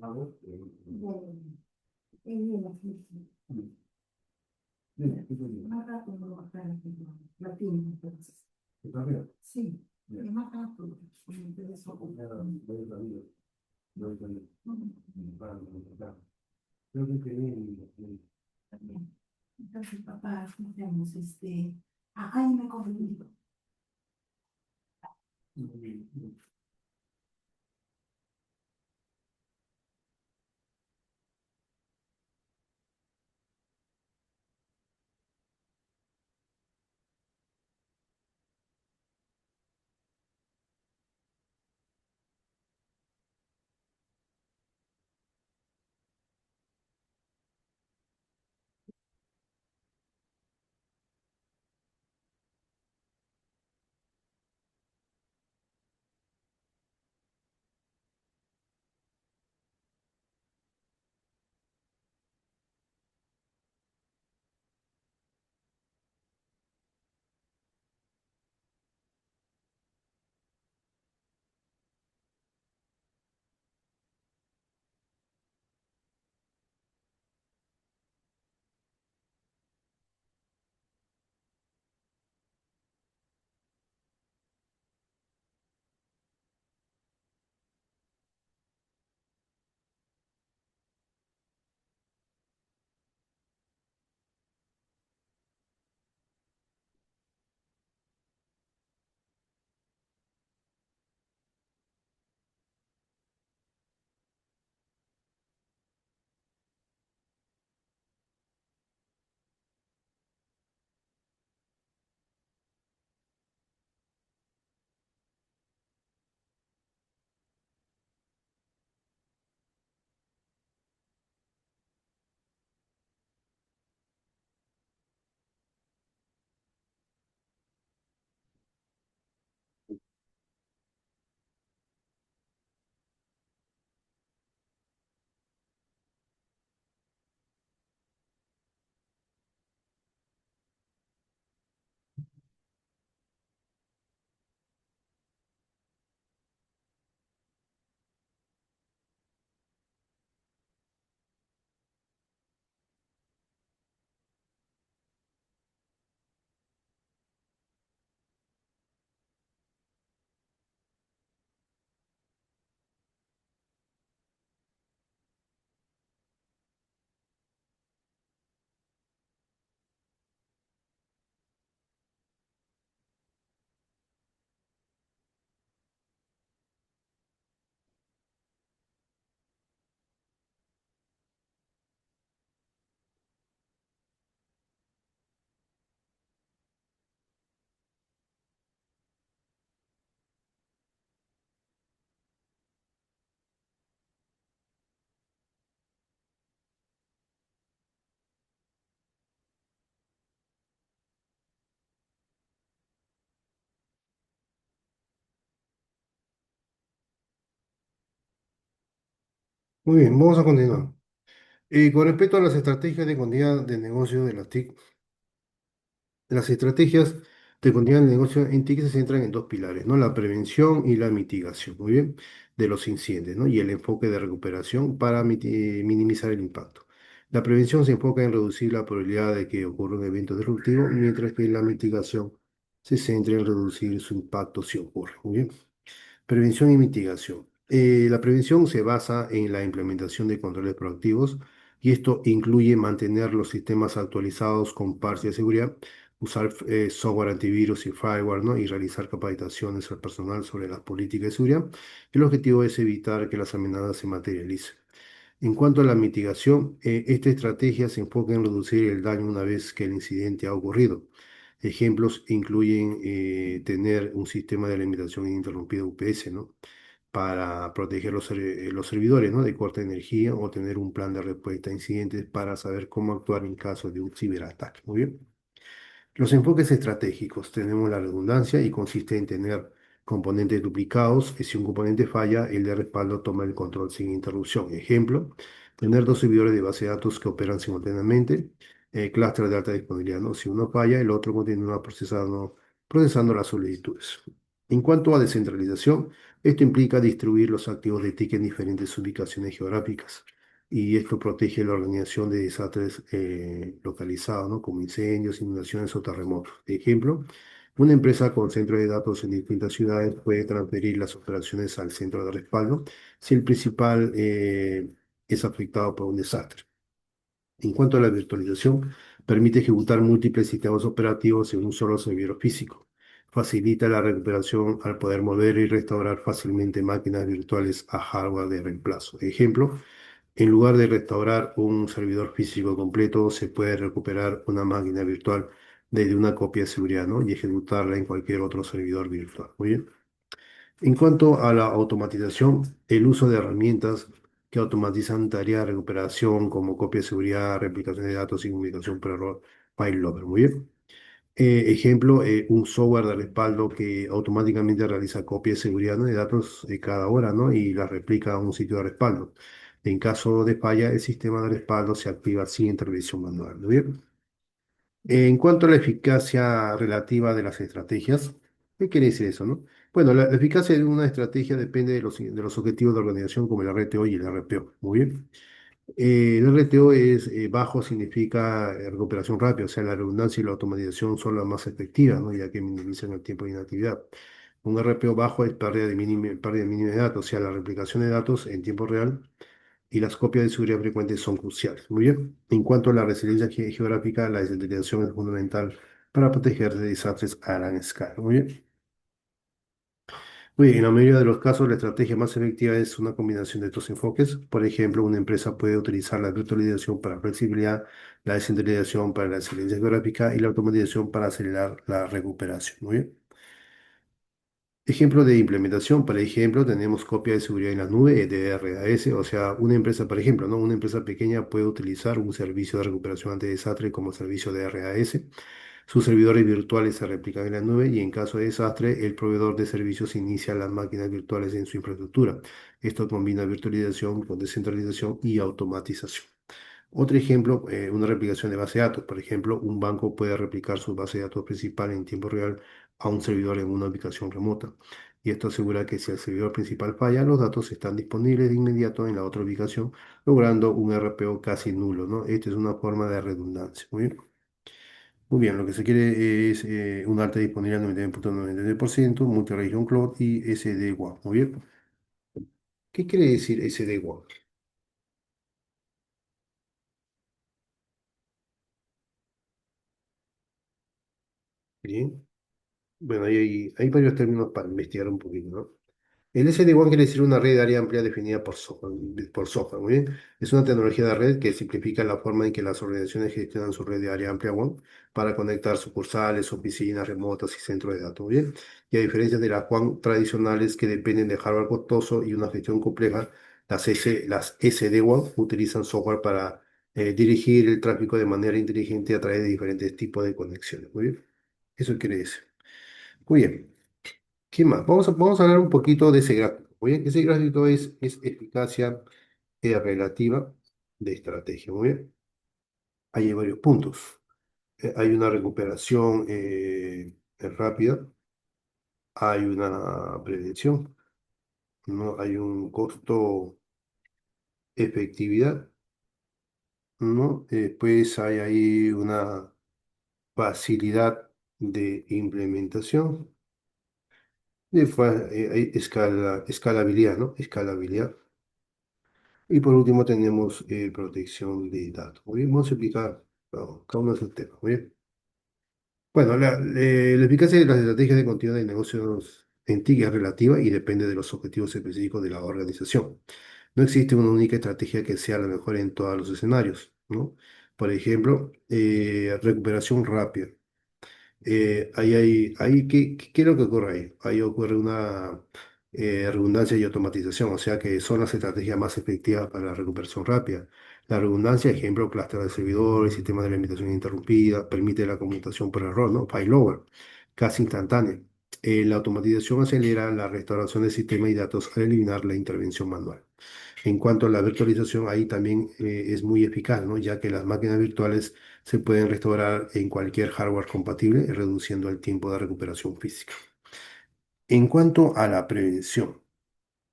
¿Algo? Más rato no va a estar aquí, la tiene, entonces. ¿Está bien? Sí, es más rato. Me interesó. Creo que también. Entonces, papá, hacemos ahí me confundí. Muy bien, vamos a continuar. Con respecto a las estrategias de continuidad de negocio de las TIC, las estrategias de continuidad de negocio en TIC se centran en dos pilares, ¿no? La prevención y la mitigación, muy bien, de los incidentes, ¿no? Y el enfoque de recuperación para minimizar el impacto. La prevención se enfoca en reducir la probabilidad de que ocurra un evento disruptivo, mientras que la mitigación se centra en reducir su impacto si ocurre, muy bien. Prevención y mitigación. La prevención se basa en la implementación de controles proactivos y esto incluye mantener los sistemas actualizados con parches de seguridad, usar software antivirus y firewall, ¿no? Y realizar capacitaciones al personal sobre las políticas de seguridad. El objetivo es evitar que las amenazas se materialicen. En cuanto a la mitigación, esta estrategia se enfoca en reducir el daño una vez que el incidente ha ocurrido. Ejemplos incluyen tener un sistema de alimentación ininterrumpida UPS, ¿no? Para proteger los servidores, ¿no? De corta energía o tener un plan de respuesta a incidentes para saber cómo actuar en caso de un ciberataque. Muy bien. Los enfoques estratégicos. Tenemos la redundancia y consiste en tener componentes duplicados. Y si un componente falla, el de respaldo toma el control sin interrupción. Ejemplo, tener dos servidores de base de datos que operan simultáneamente. Clúster de alta disponibilidad, ¿no? Si uno falla, el otro continúa procesando las solicitudes. En cuanto a descentralización, esto implica distribuir los activos de TIC en diferentes ubicaciones geográficas y esto protege la organización de desastres localizados, ¿no? Como incendios, inundaciones o terremotos. De ejemplo, una empresa con centro de datos en distintas ciudades puede transferir las operaciones al centro de respaldo si el principal es afectado por un desastre. En cuanto a la virtualización, permite ejecutar múltiples sistemas operativos en un solo servidor físico. Facilita la recuperación al poder mover y restaurar fácilmente máquinas virtuales a hardware de reemplazo. Ejemplo, en lugar de restaurar un servidor físico completo, se puede recuperar una máquina virtual desde una copia de seguridad, ¿no? Y ejecutarla en cualquier otro servidor virtual. Muy bien. En cuanto a la automatización, el uso de herramientas que automatizan tareas de recuperación como copia de seguridad, replicación de datos y comunicación por error, failover. Muy bien. Ejemplo, un software de respaldo que automáticamente realiza copia de seguridad, ¿no? De datos de cada hora, ¿no? Y la replica a un sitio de respaldo. En caso de falla, el sistema de respaldo se activa sin intervención manual. ¿Muy bien? En cuanto a la eficacia relativa de las estrategias, ¿qué quiere decir eso, no? Bueno, la eficacia de una estrategia depende de los objetivos de organización como el RTO y el RPO. Muy bien. El RTO es bajo, significa recuperación rápida, o sea, la redundancia y la automatización son las más efectivas, ¿no? Ya que minimizan el tiempo de inactividad. Un RPO bajo es pérdida mínima de datos, o sea, la replicación de datos en tiempo real y las copias de seguridad frecuentes son cruciales. Muy bien. En cuanto a la resiliencia geográfica, la descentralización es fundamental para proteger de desastres a gran escala. Muy bien. Muy bien, en la mayoría de los casos, la estrategia más efectiva es una combinación de estos enfoques. Por ejemplo, una empresa puede utilizar la virtualización para flexibilidad, la descentralización para la excelencia geográfica y la automatización para acelerar la recuperación. Muy bien. Ejemplo de implementación, por ejemplo, tenemos copia de seguridad en la nube, DRAS, o sea, una empresa, por ejemplo, ¿no? Una empresa pequeña puede utilizar un servicio de recuperación ante desastre como servicio de DRAS. Sus servidores virtuales se replican en la nube y en caso de desastre, el proveedor de servicios inicia las máquinas virtuales en su infraestructura. Esto combina virtualización con descentralización y automatización. Otro ejemplo, una replicación de base de datos. Por ejemplo, un banco puede replicar su base de datos principal en tiempo real a un servidor en una ubicación remota. Y esto asegura que si el servidor principal falla, los datos están disponibles de inmediato en la otra ubicación, logrando un RPO casi nulo, ¿no? Esta es una forma de redundancia. Muy bien. Muy bien, lo que se quiere es un alta disponibilidad 99,99%, multi-region cloud y SD-WAN. Muy bien. ¿Qué quiere decir SD-WAN? Bien. Bueno, hay varios términos para investigar un poquito, ¿no? El SD-WAN quiere decir una red de área amplia definida por software, ¿muy bien? Es una tecnología de red que simplifica la forma en que las organizaciones gestionan su red de área amplia WAN para conectar sucursales, oficinas remotas y centros de datos, ¿muy bien? Y a diferencia de las WAN tradicionales que dependen de hardware costoso y una gestión compleja, las SD-WAN utilizan software para dirigir el tráfico de manera inteligente a través de diferentes tipos de conexiones, ¿muy bien? Eso quiere decir. Muy bien. ¿Qué más? Vamos a hablar un poquito de ese gráfico. Muy bien, ese gráfico es eficacia relativa de estrategia. Muy bien. Ahí hay varios puntos. Hay una recuperación rápida, hay una prevención, ¿no? Hay un costo efectividad, ¿no? Pues hay ahí una facilidad de implementación, hay escalabilidad, ¿no? Escalabilidad. Y por último tenemos protección de datos. Muy bien, vamos a explicar cada uno de esos temas. Muy bien. Bueno, la eficacia de las estrategias de continuidad de negocios en TIC es relativa y depende de los objetivos específicos de la organización. No existe una única estrategia que sea la mejor en todos los escenarios, ¿no? Por ejemplo, recuperación rápida. ¿Qué es lo que ocurre ahí? Ahí ocurre una redundancia y automatización, o sea que son las estrategias más efectivas para la recuperación rápida. La redundancia, ejemplo, clúster de servidores, sistema de alimentación interrumpida, permite la conmutación por error, ¿no? Failover, casi instantánea. La automatización acelera la restauración del sistema y datos al eliminar la intervención manual. En cuanto a la virtualización, ahí también es muy eficaz, ¿no? Ya que las máquinas virtuales se pueden restaurar en cualquier hardware compatible, reduciendo el tiempo de recuperación física. En cuanto a la prevención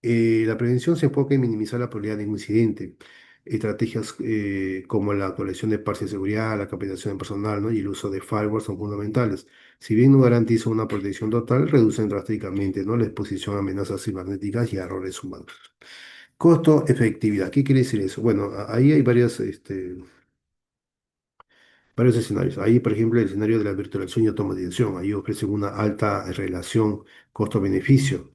se enfoca en minimizar la probabilidad de un incidente. Estrategias como la actualización de parches de seguridad, la capacitación de personal, ¿no? Y el uso de firewall son fundamentales. Si bien no garantizan una protección total, reducen drásticamente, ¿no? La exposición a amenazas cibernéticas y a errores humanos. Costo-efectividad. ¿Qué quiere decir eso? Bueno, ahí hay varios escenarios. Ahí, por ejemplo, el escenario de la virtualización y automatización. Ahí ofrecen una alta relación costo-beneficio.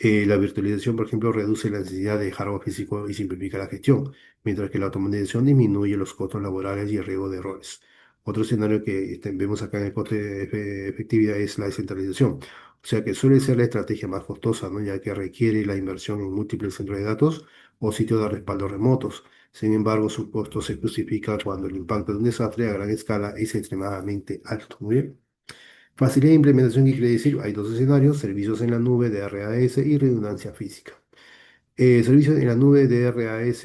La virtualización, por ejemplo, reduce la necesidad de hardware físico y simplifica la gestión, mientras que la automatización disminuye los costos laborales y el riesgo de errores. Otro escenario que vemos acá en el coste de efectividad es la descentralización. O sea que suele ser la estrategia más costosa, ¿no? Ya que requiere la inversión en múltiples centros de datos o sitios de respaldo remotos. Sin embargo, su costo se justifica cuando el impacto de un desastre a gran escala es extremadamente alto. Muy bien. Facilidad de implementación, ¿qué quiere decir? Hay dos escenarios: servicios en la nube de RAS y redundancia física. Servicios en la nube de RAS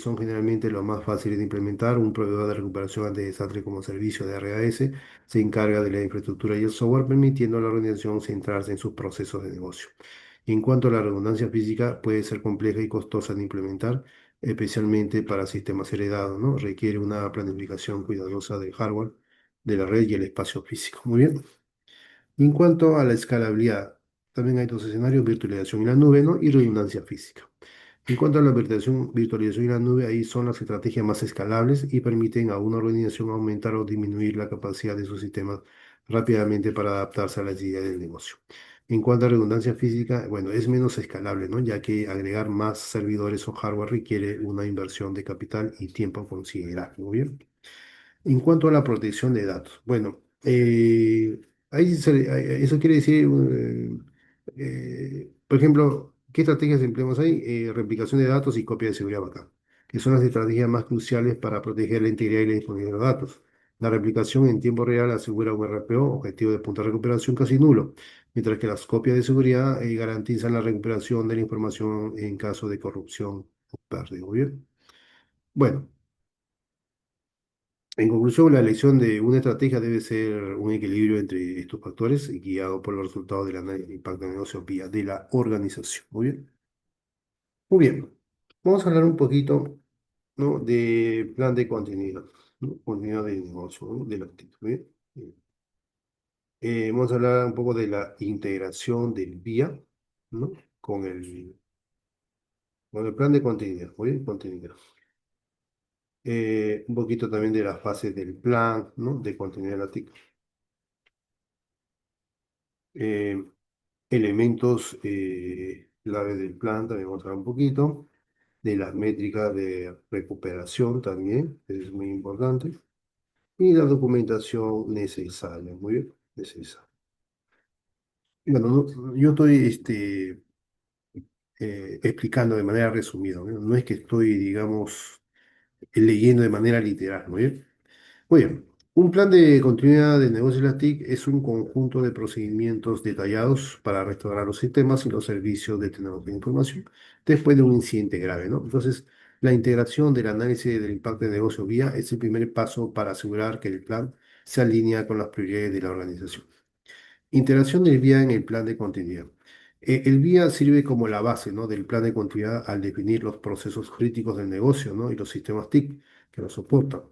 son generalmente los más fáciles de implementar. Un proveedor de recuperación ante desastre como servicio de RAS se encarga de la infraestructura y el software, permitiendo a la organización centrarse en sus procesos de negocio. En cuanto a la redundancia física, puede ser compleja y costosa de implementar, especialmente para sistemas heredados, ¿no? Requiere una planificación cuidadosa del hardware, de la red y el espacio físico. Muy bien. Y en cuanto a la escalabilidad, también hay dos escenarios: virtualización en la nube, ¿no? Y redundancia física. En cuanto a la virtualización en la nube, ahí son las estrategias más escalables y permiten a una organización aumentar o disminuir la capacidad de sus sistemas rápidamente para adaptarse a las ideas del negocio. En cuanto a redundancia física, bueno, es menos escalable, ¿no? Ya que agregar más servidores o hardware requiere una inversión de capital y tiempo considerable. Muy bien. En cuanto a la protección de datos, bueno, eso quiere decir, por ejemplo, ¿qué estrategias empleamos ahí? Replicación de datos y copia de seguridad backup, que son las estrategias más cruciales para proteger la integridad y la disponibilidad de los datos. La replicación en tiempo real asegura un RPO, objetivo de punto de recuperación, casi nulo, mientras que las copias de seguridad garantizan la recuperación de la información en caso de corrupción o pérdida. ¿Muy bien? Bueno. En conclusión, la elección de una estrategia debe ser un equilibrio entre estos factores y guiado por los resultados del análisis de impacto de negocio vía de la organización. Muy bien. Muy bien. Vamos a hablar un poquito, ¿no? De plan de contenido, ¿no? Contenido de negocio, ¿no? De la TIC. Muy bien. Vamos a hablar un poco de la integración del vía, ¿no? Con el plan de contenido. Muy bien, contenido. Un poquito también de las fases del plan, ¿no? De contenido de la TIC. Eh, Elementos clave del plan, también vamos a hablar un poquito, de las métricas de recuperación también, es muy importante, y la documentación necesaria, muy bien, necesaria. Bueno, yo estoy explicando de manera resumida, ¿no? No es que estoy, digamos, leyendo de manera literal, muy bien. Muy bien. Un plan de continuidad de negocios de la TIC es un conjunto de procedimientos detallados para restaurar los sistemas y los servicios de tecnología de información después de un incidente grave, ¿no? Entonces, La integración del análisis del impacto de negocio vía es el primer paso para asegurar que el plan se alinea con las prioridades de la organización. Integración del vía en el plan de continuidad. El vía sirve como la base, ¿no?, del plan de continuidad al definir los procesos críticos del negocio, ¿no?, y los sistemas TIC que lo soportan.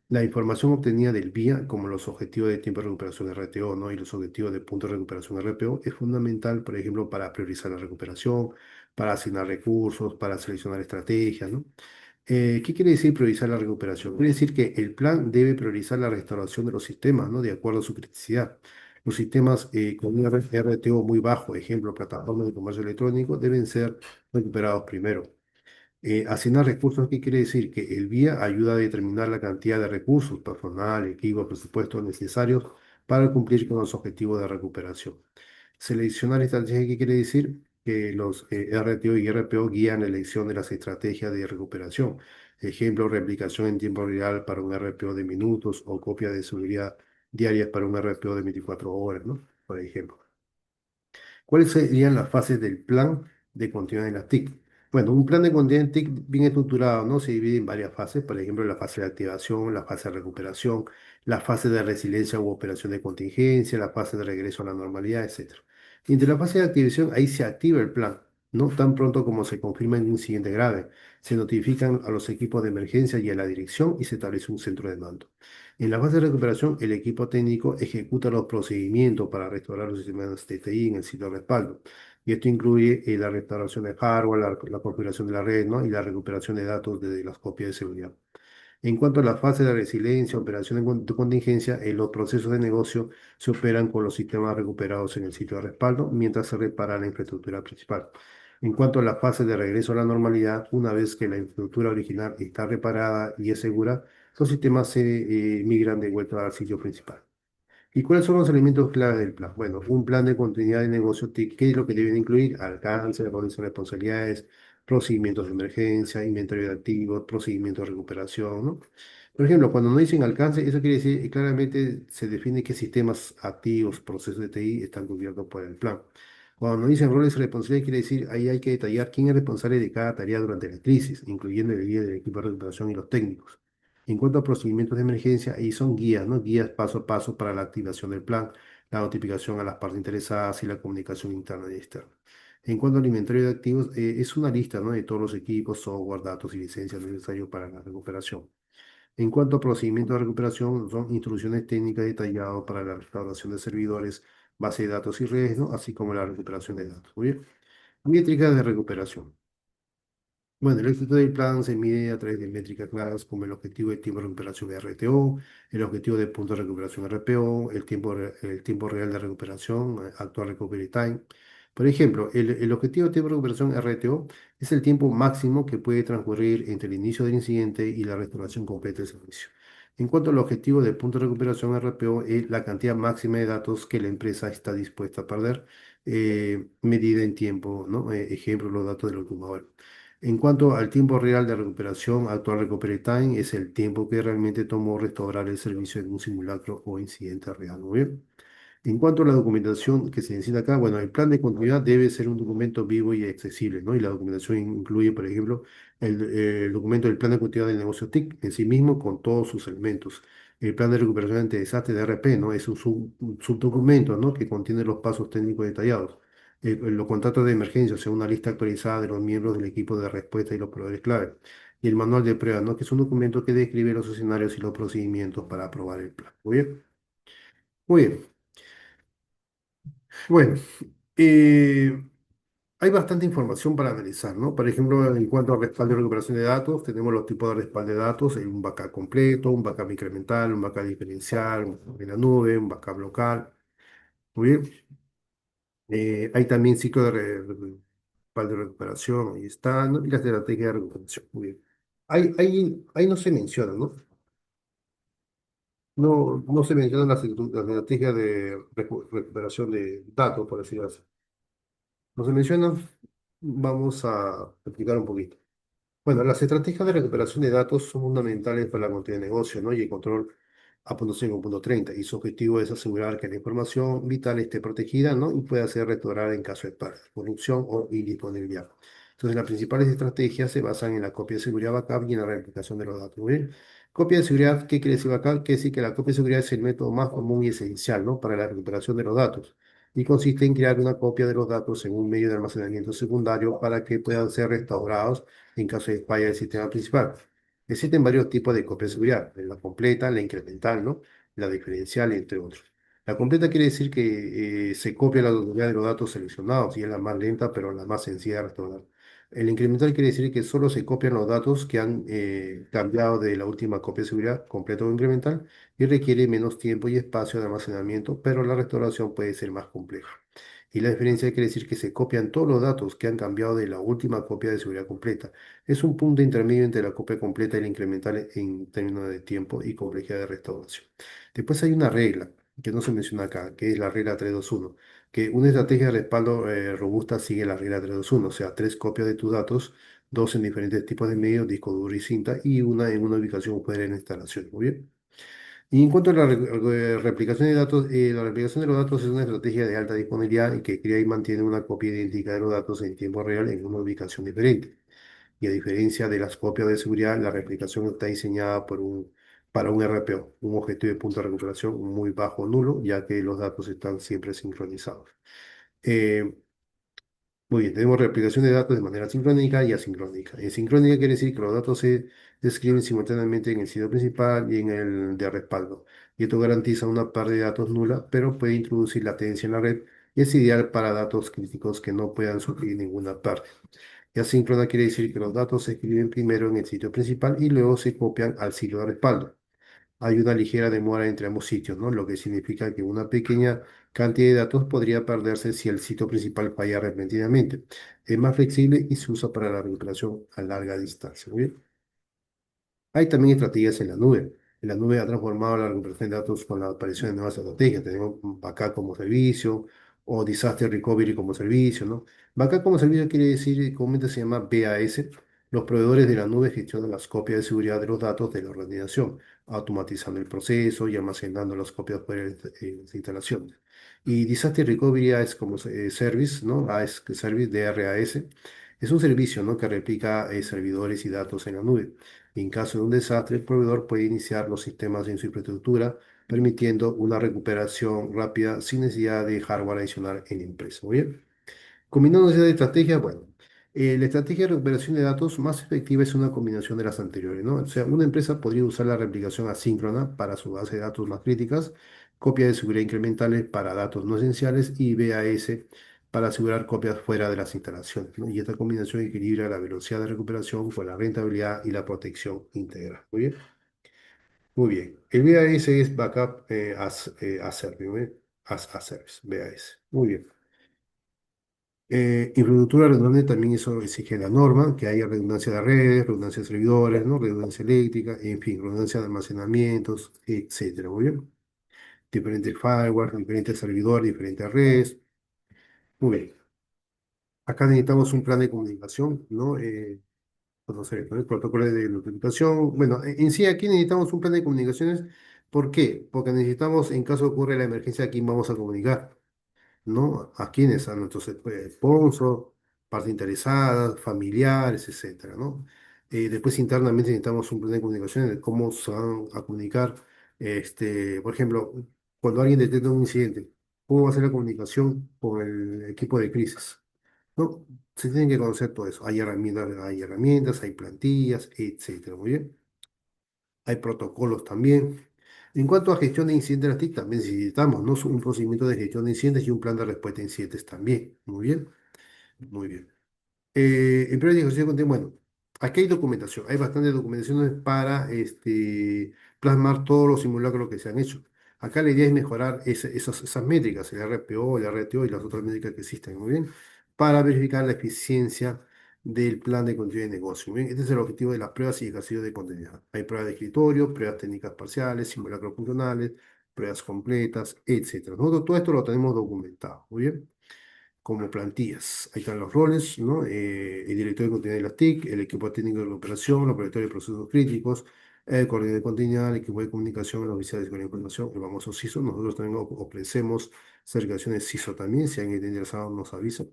La información obtenida del vía, como los objetivos de tiempo de recuperación RTO, ¿no?, y los objetivos de punto de recuperación RPO, es fundamental, por ejemplo, para priorizar la recuperación, para asignar recursos, para seleccionar estrategias, ¿no? ¿Qué quiere decir priorizar la recuperación? Quiere decir que el plan debe priorizar la restauración de los sistemas, ¿no?, de acuerdo a su criticidad. Los sistemas con un RTO muy bajo, ejemplo, plataformas de comercio electrónico, deben ser recuperados primero. Asignar recursos, ¿qué quiere decir? Que el vía ayuda a determinar la cantidad de recursos, personal, equipo, presupuestos necesarios para cumplir con los objetivos de recuperación. Seleccionar estrategias, ¿qué quiere decir? Que los RTO y RPO guían la elección de las estrategias de recuperación. Ejemplo, replicación en tiempo real para un RPO de minutos o copia de seguridad diarias para un RPO de 24 horas, ¿no? Por ejemplo. ¿Cuáles serían las fases del plan de continuidad en las TIC? Bueno, un plan de continuidad en TIC bien estructurado, ¿no? Se divide en varias fases, por ejemplo, la fase de activación, la fase de recuperación, la fase de resiliencia u operación de contingencia, la fase de regreso a la normalidad, etcétera. Y entre la fase de activación, ahí se activa el plan, ¿no? Tan pronto como se confirma un incidente grave. Se notifican a los equipos de emergencia y a la dirección y se establece un centro de mando. En la fase de recuperación, el equipo técnico ejecuta los procedimientos para restaurar los sistemas TTI en el sitio de respaldo. Y esto incluye la restauración de hardware, la configuración de la red, ¿no?, y la recuperación de datos de las copias de seguridad. En cuanto a la fase de resiliencia, operación de contingencia, los procesos de negocio se operan con los sistemas recuperados en el sitio de respaldo mientras se repara la infraestructura principal. En cuanto a la fase de regreso a la normalidad, una vez que la infraestructura original está reparada y es segura, los sistemas se migran de vuelta al sitio principal. ¿Y cuáles son los elementos claves del plan? Bueno, un plan de continuidad de negocio TIC, ¿qué es lo que deben incluir? Alcance, roles y responsabilidades, procedimientos de emergencia, inventario de activos, procedimientos de recuperación, ¿no? Por ejemplo, cuando no dicen alcance, eso quiere decir que claramente se define qué sistemas activos, procesos de TI están cubiertos por el plan. Cuando no dicen roles y responsabilidades, quiere decir ahí hay que detallar quién es responsable de cada tarea durante la crisis, incluyendo el guía del equipo de recuperación y los técnicos. En cuanto a procedimientos de emergencia, ahí son guías, ¿no? Guías paso a paso para la activación del plan, la notificación a las partes interesadas y la comunicación interna y externa. En cuanto al inventario de activos, es una lista, ¿no?, de todos los equipos, software, datos y licencias necesarios para la recuperación. En cuanto a procedimientos de recuperación, son instrucciones técnicas detalladas para la restauración de servidores, base de datos y redes, ¿no?, así como la recuperación de datos. Muy bien. Métricas de recuperación. Bueno, el éxito del plan se mide a través de métricas claras como el objetivo de tiempo de recuperación RTO, el objetivo de punto de recuperación RPO, el tiempo real de recuperación, actual recovery time. Por ejemplo, el objetivo de tiempo de recuperación RTO es el tiempo máximo que puede transcurrir entre el inicio del incidente y la restauración completa del servicio. En cuanto al objetivo de punto de recuperación RPO, es la cantidad máxima de datos que la empresa está dispuesta a perder, medida en tiempo, ¿no? Ejemplo, los datos de la última hora. En cuanto al tiempo real de recuperación, actual recovery time es el tiempo que realmente tomó restaurar el servicio en un simulacro o incidente real. Muy bien. En cuanto a la documentación que se necesita acá, bueno, el plan de continuidad debe ser un documento vivo y accesible, ¿no? Y la documentación incluye, por ejemplo, el documento del plan de continuidad del negocio TIC en sí mismo con todos sus elementos. El plan de recuperación ante desastre de RP, ¿no? Es un subdocumento, ¿no?, que contiene los pasos técnicos detallados. Los contratos de emergencia, o sea, una lista actualizada de los miembros del equipo de respuesta y los proveedores clave. Y el manual de pruebas, ¿no?, que es un documento que describe los escenarios y los procedimientos para aprobar el plan. Muy bien. Muy bien. Bueno, eh, hay bastante información para analizar, ¿no? Por ejemplo, en cuanto a respaldo y recuperación de datos, tenemos los tipos de respaldo de datos, un backup completo, un backup incremental, un backup diferencial, un backup en la nube, un backup local. Muy bien. Hay también ciclo de respaldo y recuperación, ahí está, ¿no? Y la estrategia de recuperación. Muy bien. Ahí no se menciona, ¿no? No se menciona la estrategia de recuperación de datos, por decirlo así. No se menciona. Vamos a explicar un poquito. Bueno, las estrategias de recuperación de datos son fundamentales para la continuidad de negocio, ¿no?, y el control a punto 5, punto 30. Y su objetivo es asegurar que la información vital esté protegida, ¿no?, y pueda ser restaurada en caso de corrupción o indisponibilidad. Entonces, las principales estrategias se basan en la copia de seguridad backup y en la replicación de los datos. Muy bien. Copia de seguridad, ¿qué quiere decir backup? Quiere decir que la copia de seguridad es el método más común y esencial, ¿no? Para la recuperación de los datos y consiste en crear una copia de los datos en un medio de almacenamiento secundario para que puedan ser restaurados en caso de falla del sistema principal. Existen varios tipos de copia de seguridad, la completa, la incremental, ¿no? La diferencial, entre otros. La completa quiere decir que se copia la totalidad de los datos seleccionados y es la más lenta, pero la más sencilla de restaurar. El incremental quiere decir que solo se copian los datos que han cambiado de la última copia de seguridad, completo o incremental, y requiere menos tiempo y espacio de almacenamiento, pero la restauración puede ser más compleja. Y la diferencia quiere decir que se copian todos los datos que han cambiado de la última copia de seguridad completa. Es un punto intermedio entre la copia completa y la incremental en términos de tiempo y complejidad de restauración. Después hay una regla que no se menciona acá, que es la regla 321, que una estrategia de respaldo robusta sigue la regla 321, o sea, tres copias de tus datos, dos en diferentes tipos de medios, disco duro y cinta, y una en una ubicación fuera de la instalación. Muy bien. Y en cuanto a la replicación de datos, la replicación de los datos es una estrategia de alta disponibilidad y que crea y mantiene una copia idéntica de los datos en tiempo real en una ubicación diferente. Y a diferencia de las copias de seguridad, la replicación está diseñada para un RPO, un objetivo de punto de recuperación muy bajo o nulo, ya que los datos están siempre sincronizados. Eh, Muy bien, tenemos replicación de datos de manera sincrónica y asincrónica. Sincrónica quiere decir que los datos se escriben simultáneamente en el sitio principal y en el de respaldo. Y esto garantiza una par de datos nula, pero puede introducir latencia en la red y es ideal para datos críticos que no puedan sufrir ninguna parte. Y asíncrona quiere decir que los datos se escriben primero en el sitio principal y luego se copian al sitio de respaldo. Hay una ligera demora entre ambos sitios, ¿no? Lo que significa que una pequeña cantidad de datos podría perderse si el sitio principal falla repentinamente. Es más flexible y se usa para la recuperación a larga distancia. Muy bien. Hay también estrategias en la nube. En la nube ha transformado la recuperación de datos con la aparición de nuevas estrategias. Tenemos backup como servicio o disaster recovery como servicio, ¿no? Backup como servicio quiere decir, comúnmente se llama BAS. Los proveedores de la nube gestionan las copias de seguridad de los datos de la organización, automatizando el proceso y almacenando las copias fuera de las instalaciones. Y disaster recovery es como service, ¿no? AS, service, DRAS. Es un servicio, ¿no? Que replica servidores y datos en la nube. En caso de un desastre, el proveedor puede iniciar los sistemas en su infraestructura, permitiendo una recuperación rápida sin necesidad de hardware adicional en la empresa. Muy bien. Combinando esas estrategias, bueno, la estrategia de recuperación de datos más efectiva es una combinación de las anteriores, ¿no? O sea, una empresa podría usar la replicación asíncrona para su base de datos más críticas, copia de seguridad incrementales para datos no esenciales y BAS para asegurar copias fuera de las instalaciones, ¿no? Y esta combinación equilibra la velocidad de recuperación con la rentabilidad y la protección integral. Muy bien. Muy bien. El BAS es Backup as Service, ¿muy bien? As a Service, BAS. Muy bien. Infraestructura redundante también eso exige la norma, que haya redundancia de redes, redundancia de servidores, ¿no? Redundancia eléctrica, en fin, redundancia de almacenamientos, etcétera. Muy bien. Diferentes firewall, diferentes servidores, diferentes redes. Muy bien. Acá necesitamos un plan de comunicación, ¿no? Conocer, ¿no? El protocolo de notificación. Bueno, en sí aquí necesitamos un plan de comunicaciones. ¿Por qué? Porque necesitamos, en caso ocurre la emergencia, a quién vamos a comunicar. ¿No? ¿A quiénes? A nuestros sponsors, partes interesadas, familiares, etcétera, ¿no? Después internamente necesitamos un plan de comunicación de cómo se van a comunicar, por ejemplo, cuando alguien detecta un incidente, ¿cómo va a ser la comunicación con el equipo de crisis? ¿No? Se tienen que conocer todo eso. Hay herramientas, hay plantillas, etcétera, muy bien. Hay protocolos también. En cuanto a gestión de incidentes, las TIC también necesitamos, ¿no? Un procedimiento de gestión de incidentes y un plan de respuesta a incidentes también. Muy bien, muy bien. En primer ejercicio de contenido, bueno, aquí hay documentación, hay bastantes documentaciones para plasmar todos los simulacros que se han hecho. Acá la idea es mejorar esas métricas, el RPO, el RTO y las otras métricas que existen, muy bien, para verificar la eficiencia del plan de continuidad de negocio. Muy bien, este es el objetivo de las pruebas y ejercicios de continuidad. Hay pruebas de escritorio, pruebas técnicas parciales, simulacros funcionales, pruebas completas, etcétera. Nosotros todo esto lo tenemos documentado, muy bien como plantillas. Ahí están los roles, ¿no? El director de continuidad de las TIC, el equipo técnico de la operación, los operadores de procesos críticos, el coordinador de continuidad, el equipo de comunicación, el oficial de seguridad de información, el famoso CISO. Nosotros también ofrecemos certificaciones CISO también. Si alguien está interesado, nos avisa.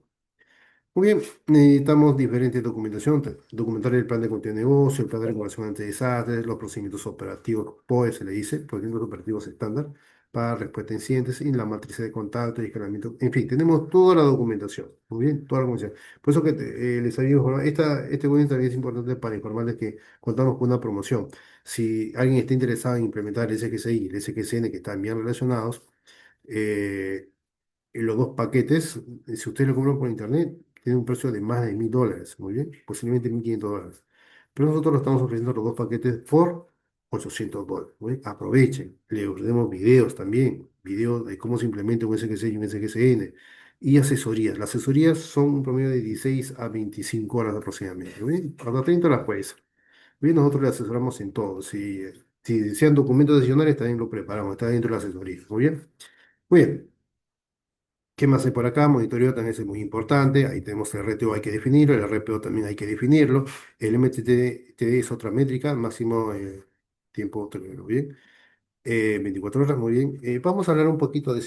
Muy bien, necesitamos diferente documentación, documentar el plan de continuidad de negocio, el plan de regulación ante desastres, los procedimientos operativos, POE se le dice, procedimientos operativos estándar, para respuesta a incidentes y la matriz de contacto y escalamiento. En fin, tenemos toda la documentación, muy bien, toda la documentación. Por eso que les había informado, este webinar también es importante para informarles que contamos con una promoción. Si alguien está interesado en implementar el SGCI y el SGCN, que están bien relacionados, eh, los dos paquetes, si ustedes lo compran por internet, tiene un precio de más de $1.000, muy bien, posiblemente $1.500. Pero nosotros lo estamos ofreciendo los dos paquetes por $800, muy bien. Aprovechen, le ofrecemos videos también, videos de cómo se implementa un SGC y un SGCN, y asesorías. Las asesorías son un promedio de 16 a 25 horas aproximadamente, muy bien, hasta 30 horas puede. Bien, nosotros le asesoramos en todo. Si desean documentos adicionales, también lo preparamos, está dentro de la asesoría, muy bien. Muy bien. ¿Qué más hay por acá? Monitoreo también es muy importante. Ahí tenemos el RTO, hay que definirlo. El RPO también hay que definirlo. El MTTD es otra métrica, máximo tiempo tolerable. Muy bien. 24 horas, muy bien. Vamos a hablar un poquito de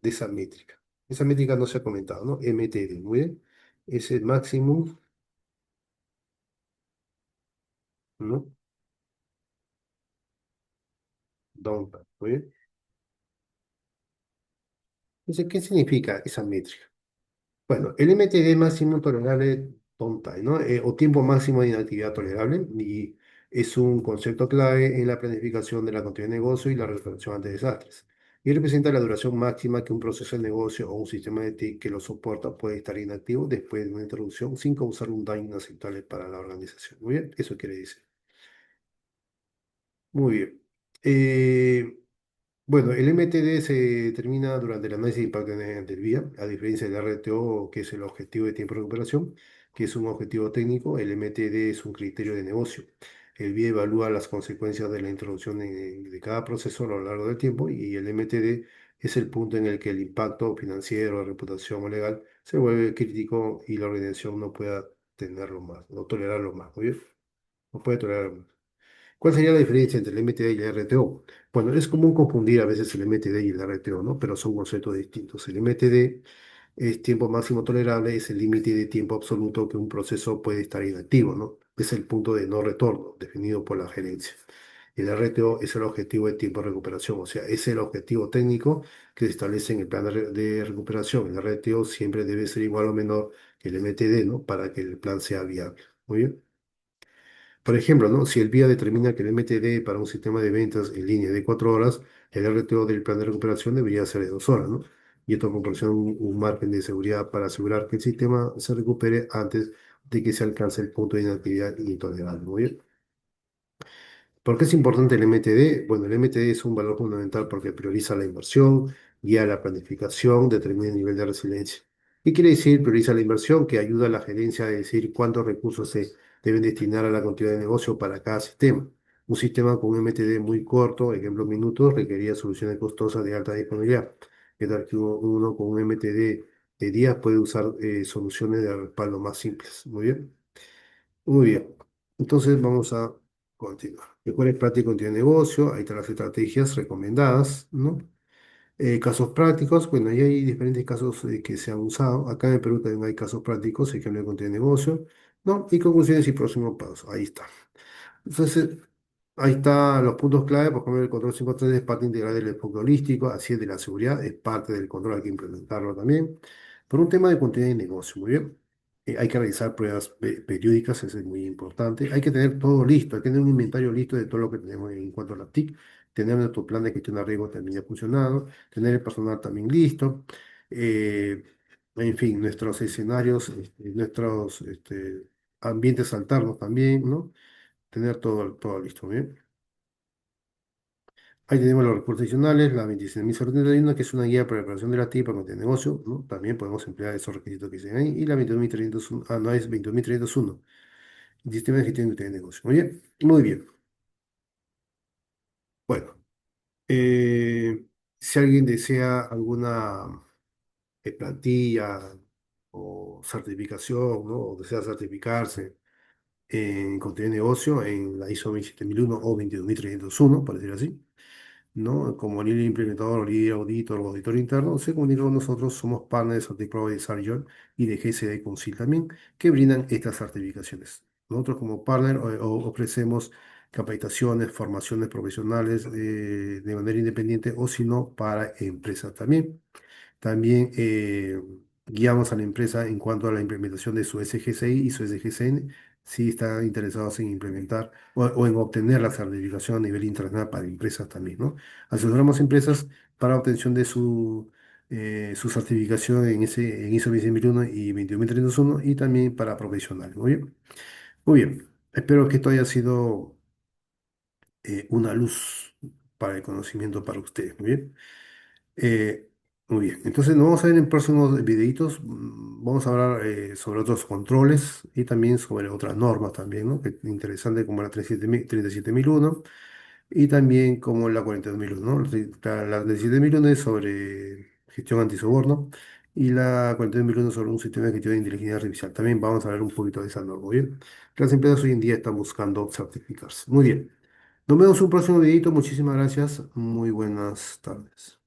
esa métrica. Esa métrica no se ha comentado, ¿no? MTD, muy bien. Es el máximo, ¿no? Downtime, muy bien. Entonces, ¿qué significa esa métrica? Bueno, el MTD máximo tolerable downtime, ¿no? O tiempo máximo de inactividad tolerable, y es un concepto clave en la planificación de la continuidad de negocio y la resolución ante desastres. Y representa la duración máxima que un proceso de negocio o un sistema de TIC que lo soporta puede estar inactivo después de una interrupción sin causar un daño inaceptable para la organización. Muy bien, eso quiere decir. Muy bien. Eh, Bueno, el MTD se determina durante el análisis de impacto del vía, a diferencia del RTO, que es el objetivo de tiempo de recuperación, que es un objetivo técnico. El MTD es un criterio de negocio. El vía evalúa las consecuencias de la introducción de cada proceso a lo largo del tiempo, y el MTD es el punto en el que el impacto financiero, reputación o legal se vuelve crítico y la organización no pueda tenerlo más, no tolerarlo más, ¿muy bien? No puede tolerarlo más. ¿Cuál sería la diferencia entre el MTD y el RTO? Bueno, es común confundir a veces el MTD y el RTO, ¿no? Pero son conceptos distintos. El MTD es tiempo máximo tolerable, es el límite de tiempo absoluto que un proceso puede estar inactivo, ¿no? Es el punto de no retorno definido por la gerencia. El RTO es el objetivo de tiempo de recuperación, o sea, es el objetivo técnico que se establece en el plan de recuperación. El RTO siempre debe ser igual o menor que el MTD, ¿no? Para que el plan sea viable. Muy bien. Por ejemplo, ¿no? Si el BIA determina que el MTD para un sistema de ventas en línea es de 4 horas, el RTO del plan de recuperación debería ser de 2 horas, ¿no? Y esto proporciona un margen de seguridad para asegurar que el sistema se recupere antes de que se alcance el punto de inactividad intolerable. Muy bien. ¿Por qué es importante el MTD? Bueno, el MTD es un valor fundamental porque prioriza la inversión, guía la planificación, determina el nivel de resiliencia. ¿Qué quiere decir prioriza la inversión? Que ayuda a la gerencia a decir cuántos recursos se deben destinar a la continuidad de negocio para cada sistema. Un sistema con un MTD muy corto, ejemplo minutos, requería soluciones costosas de alta disponibilidad. Es tal que uno con un MTD de días puede usar soluciones de respaldo más simples. Muy bien. Muy bien, entonces vamos a continuar. Mejores prácticas de negocio, ahí están las estrategias recomendadas, ¿no? Casos prácticos, bueno, ahí hay diferentes casos que se han usado. Acá en el Perú también hay casos prácticos, ejemplo de contenido de negocio, ¿no? Y conclusiones y próximos pasos, ahí está. Entonces, ahí están los puntos clave. Por ejemplo, el control 5.3 es parte integral del enfoque holístico, así es de la seguridad, es parte del control, hay que implementarlo también. Por un tema de continuidad de negocio, muy bien. Hay que realizar pruebas periódicas, eso es muy importante. Hay que tener todo listo, hay que tener un inventario listo de todo lo que tenemos en cuanto a la TIC, tener nuestro plan de gestión de riesgo también ya funcionado, tener el personal también listo, eh, en fin, nuestros escenarios, nuestros ambientes alternos también, ¿no? Tener todo listo, ¿bien? Ahí tenemos los recursos adicionales, la 26.071, que es una guía para la preparación de la TIP para cualquier negocio, ¿no? También podemos emplear esos requisitos que dicen ahí. Y la 22.301, no, es 22.301, el sistema de gestión de negocio. Muy bien, muy bien. Bueno, si alguien desea alguna plantilla o certificación, ¿no? O desea certificarse en contenido de negocio en la ISO 27001 o 22301, por decirlo así. ¿no? Como líder implementador, líder auditor o auditor interno, se comunica con nosotros, somos partners de Cloud Desarrollo y de GCD Consil también, que brindan estas certificaciones. Nosotros como partner ofrecemos capacitaciones, formaciones profesionales de manera independiente o si no para empresas también. También guiamos a la empresa en cuanto a la implementación de su SGCI y su SGCN, si están interesados en implementar o en obtener la certificación a nivel internacional para empresas también, ¿no? Asesoramos empresas para obtención de su certificación en ISO 20001 y 21301 y también para profesionales. Muy bien. Muy bien. Espero que esto haya sido una luz para el conocimiento para ustedes. Muy bien. Eh, Muy bien, entonces nos vamos a ver en próximos videitos. Vamos a hablar sobre otros controles y también sobre otras normas también, ¿no? Que es interesante como la 37001 y también como la 42001, ¿no? La 37001 es sobre gestión antisoborno y la 42001 sobre un sistema de gestión de inteligencia artificial. También vamos a ver un poquito de esa norma, ¿muy bien? Las empresas hoy en día están buscando certificarse. Muy bien, nos vemos en un próximo videito. Muchísimas gracias. Muy buenas tardes.